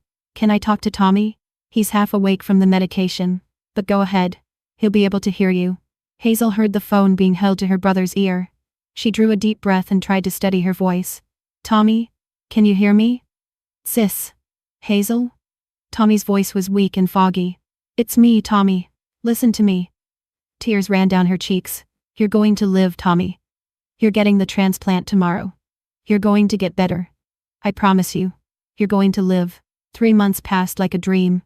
talk to Tommy? He's half awake from the medication, but go ahead. He'll be able to hear you. Hazel heard the phone being held to her brother's ear. She drew a deep breath and tried to steady her voice. Tommy, can you hear me? Sis. Hazel? Tommy's voice was weak and foggy. It's me, Tommy. Listen to me. Tears ran down her cheeks. You're going to live, Tommy. You're getting the transplant tomorrow. You're going to get better. I promise you. You're going to live. 3 months passed like a dream.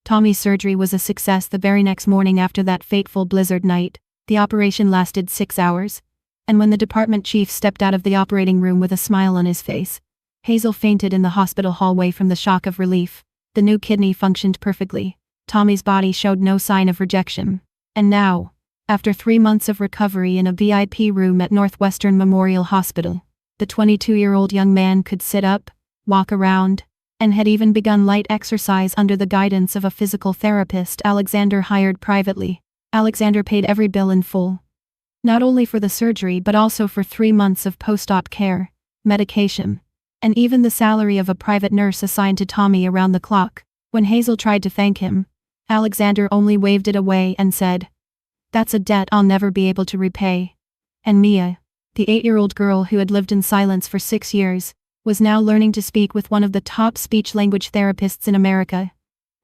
Tommy's surgery was a success the very next morning after that fateful blizzard night. The operation lasted 6 hours. And when the department chief stepped out of the operating room with a smile on his face, Hazel fainted in the hospital hallway from the shock of relief. The new kidney functioned perfectly. Tommy's body showed no sign of rejection. And now, after 3 months of recovery in a VIP room at Northwestern Memorial Hospital, the 22-year-old young man could sit up, walk around, and had even begun light exercise under the guidance of a physical therapist Alexander hired privately. Alexander paid every bill in full. Not only for the surgery but also for 3 months of post-op care, medication, and even the salary of a private nurse assigned to Tommy around the clock. When Hazel tried to thank him, Alexander only waved it away and said, "That's a debt I'll never be able to repay." And Mia, the 8-year-old girl who had lived in silence for 6 years, was now learning to speak with one of the top speech-language therapists in America.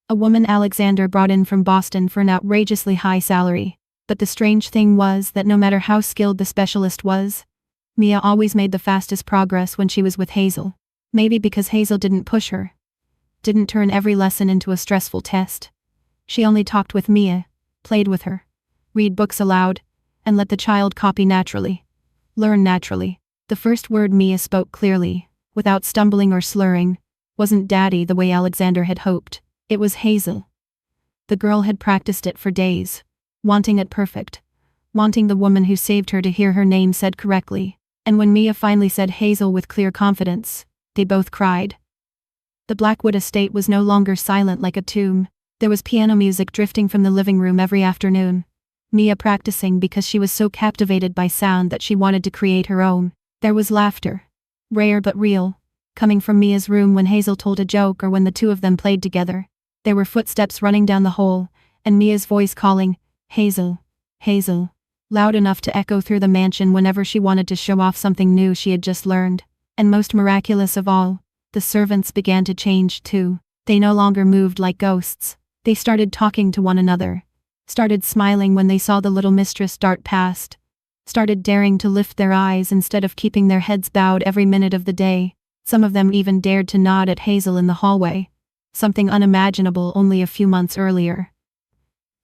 A woman Alexander brought in from Boston for an outrageously high salary. But the strange thing was that no matter how skilled the specialist was, Mia always made the fastest progress when she was with Hazel. Maybe because Hazel didn't push her, didn't turn every lesson into a stressful test. She only talked with Mia, played with her, read books aloud, and let the child copy naturally, learn naturally. The first word Mia spoke clearly, without stumbling or slurring, wasn't Daddy the way Alexander had hoped. It was Hazel. The girl had practiced it for days, wanting it perfect, wanting the woman who saved her to hear her name said correctly. And when Mia finally said Hazel with clear confidence, they both cried. The Blackwood estate was no longer silent like a tomb. There was piano music drifting from the living room every afternoon. Mia practicing because she was so captivated by sound that she wanted to create her own. There was laughter, rare but real, coming from Mia's room when Hazel told a joke or when the two of them played together. There were footsteps running down the hall, and Mia's voice calling, "Hazel, Hazel," loud enough to echo through the mansion whenever she wanted to show off something new she had just learned. And most miraculous of all, the servants began to change too. They no longer moved like ghosts. They started talking to one another, started smiling when they saw the little mistress dart past, started daring to lift their eyes instead of keeping their heads bowed every minute of the day. Some of them even dared to nod at Hazel in the hallway, something unimaginable only a few months earlier.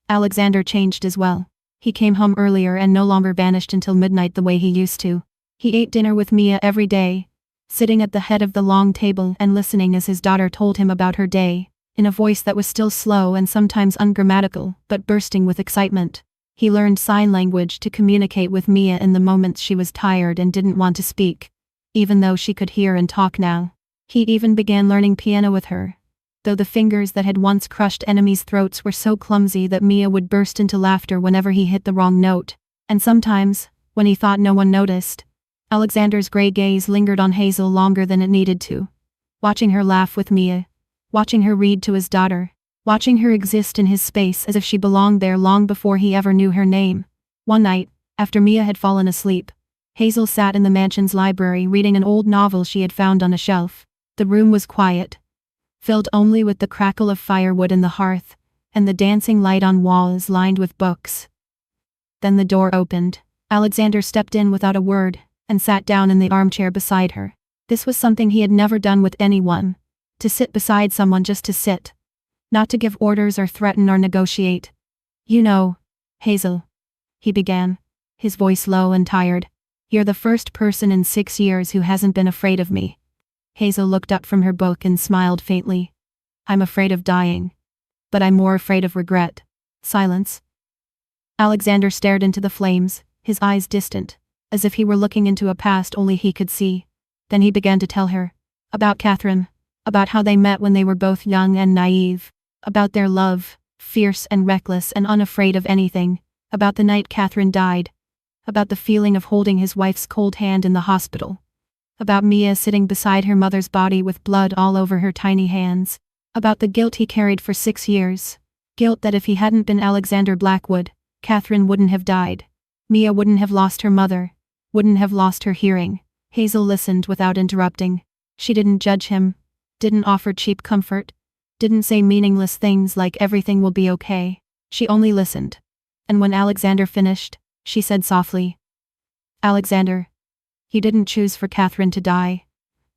Alexander changed as well. He came home earlier and no longer vanished until midnight the way he used to. He ate dinner with Mia every day, sitting at the head of the long table and listening as his daughter told him about her day, in a voice that was still slow and sometimes ungrammatical, but bursting with excitement. He learned sign language to communicate with Mia in the moments she was tired and didn't want to speak, even though she could hear and talk now. He even began learning piano with her, though the fingers that had once crushed enemies' throats were so clumsy that Mia would burst into laughter whenever he hit the wrong note, and sometimes, when he thought no one noticed, Alexander's gray gaze lingered on Hazel longer than it needed to. Watching her laugh with Mia, watching her read to his daughter, watching her exist in his space as if she belonged there long before he ever knew her name. One night, after Mia had fallen asleep, Hazel sat in the mansion's library reading an old novel she had found on a shelf. The room was quiet, filled only with the crackle of firewood in the hearth, and the dancing light on walls lined with books. Then the door opened. Alexander stepped in without a word, and sat down in the armchair beside her. This was something he had never done with anyone. To sit beside someone just to sit. Not to give orders or threaten or negotiate. You know, Hazel, he began, his voice low and tired. You're the first person in 6 years who hasn't been afraid of me. Hazel looked up from her book and smiled faintly. I'm afraid of dying. But I'm more afraid of regret. Silence. Alexander stared into the flames, his eyes distant, as if he were looking into a past only he could see. Then he began to tell her. About Catherine. About how they met when they were both young and naive. About their love, fierce and reckless and unafraid of anything. About the night Catherine died. About the feeling of holding his wife's cold hand in the hospital. About Mia sitting beside her mother's body with blood all over her tiny hands. About the guilt he carried for 6 years. Guilt that if he hadn't been Alexander Blackwood, Catherine wouldn't have died. Mia wouldn't have lost her mother. Wouldn't have lost her hearing. Hazel listened without interrupting. She didn't judge him. Didn't offer cheap comfort. Didn't say meaningless things like everything will be okay. She only listened. And when Alexander finished, she said softly. Alexander. You didn't choose for Catherine to die.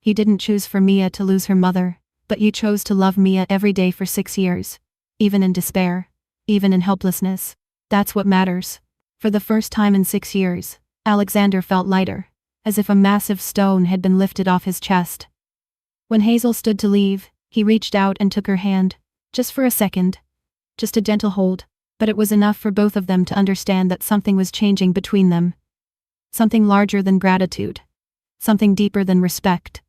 You didn't choose for Mia to lose her mother, but you chose to love Mia every day for 6 years. Even in despair. Even in helplessness. That's what matters. For the first time in 6 years, Alexander felt lighter, as if a massive stone had been lifted off his chest. When Hazel stood to leave, he reached out and took her hand, just for a second. Just a gentle hold, but it was enough for both of them to understand that something was changing between them. Something larger than gratitude. Something deeper than respect.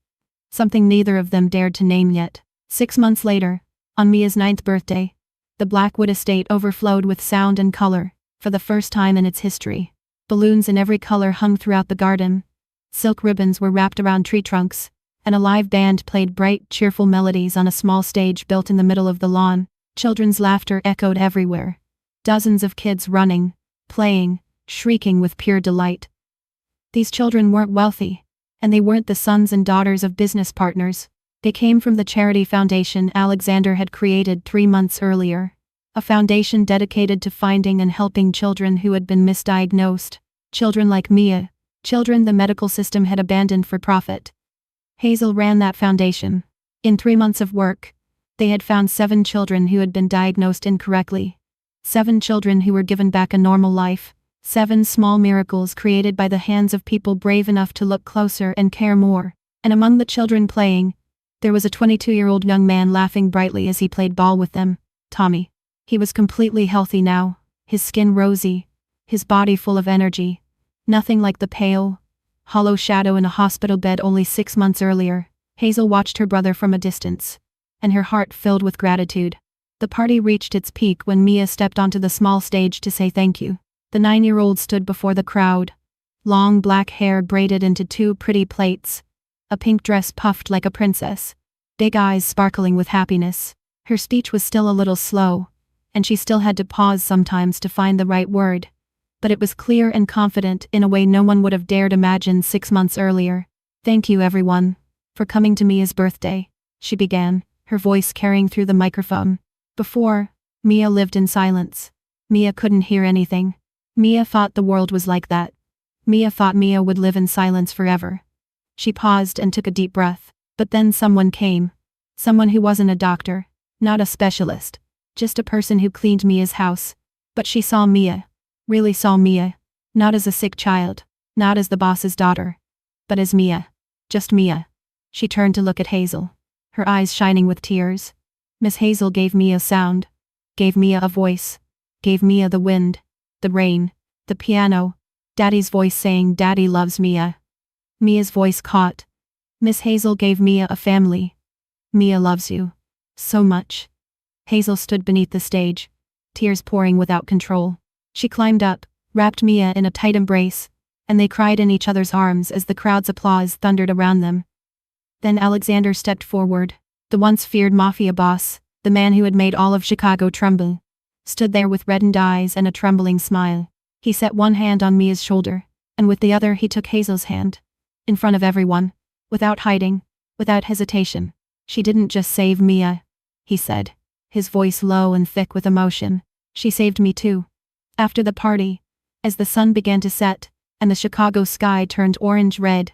Something neither of them dared to name yet. 6 months later, on Mia's 9th birthday, the Blackwood estate overflowed with sound and color, for the first time in its history. Balloons in every color hung throughout the garden. Silk ribbons were wrapped around tree trunks, and a live band played bright, cheerful melodies on a small stage built in the middle of the lawn. Children's laughter echoed everywhere. Dozens of kids running, playing, shrieking with pure delight. These children weren't wealthy, and they weren't the sons and daughters of business partners. They came from the charity foundation Alexander had created 3 months earlier. A foundation dedicated to finding and helping children who had been misdiagnosed. Children like Mia. Children the medical system had abandoned for profit. Hazel ran that foundation. In 3 months of work, they had found 7 children who had been diagnosed incorrectly. 7 children who were given back a normal life. 7 small miracles created by the hands of people brave enough to look closer and care more. And among the children playing, there was a 22-year-old young man laughing brightly as he played ball with them. Tommy. He was completely healthy now, his skin rosy, his body full of energy. Nothing like the pale, hollow shadow in a hospital bed only 6 months earlier. Hazel watched her brother from a distance, and her heart filled with gratitude. The party reached its peak when Mia stepped onto the small stage to say thank you. The 9-year-old stood before the crowd. Long black hair braided into 2 pretty plaits. A pink dress puffed like a princess. Big eyes sparkling with happiness. Her speech was still a little slow, and she still had to pause sometimes to find the right word. But it was clear and confident in a way no one would have dared imagine 6 months earlier. Thank you everyone, for coming to Mia's birthday, she began, her voice carrying through the microphone. Before, Mia lived in silence. Mia couldn't hear anything. Mia thought the world was like that. Mia thought Mia would live in silence forever. She paused and took a deep breath. But then someone came. Someone who wasn't a doctor, not a specialist, just a person who cleaned Mia's house. But she saw Mia. Really saw Mia. Not as a sick child. Not as the boss's daughter. But as Mia. Just Mia. She turned to look at Hazel, her eyes shining with tears. Miss Hazel gave Mia sound. Gave Mia a voice. Gave Mia the wind. The rain. The piano. Daddy's voice saying Daddy loves Mia. Mia's voice caught. Miss Hazel gave Mia a family. Mia loves you. So much. Hazel stood beneath the stage, tears pouring without control. She climbed up, wrapped Mia in a tight embrace, and they cried in each other's arms as the crowd's applause thundered around them. Then Alexander stepped forward. The once feared Mafia boss, the man who had made all of Chicago tremble, stood there with reddened eyes and a trembling smile. He set one hand on Mia's shoulder, and with the other he took Hazel's hand. In front of everyone, without hiding, without hesitation. She didn't just save Mia, he said, his voice low and thick with emotion. She saved me too. After the party, as the sun began to set, and the Chicago sky turned orange-red,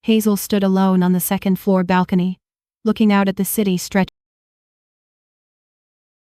Hazel stood alone on the second-floor balcony, looking out at the city stretched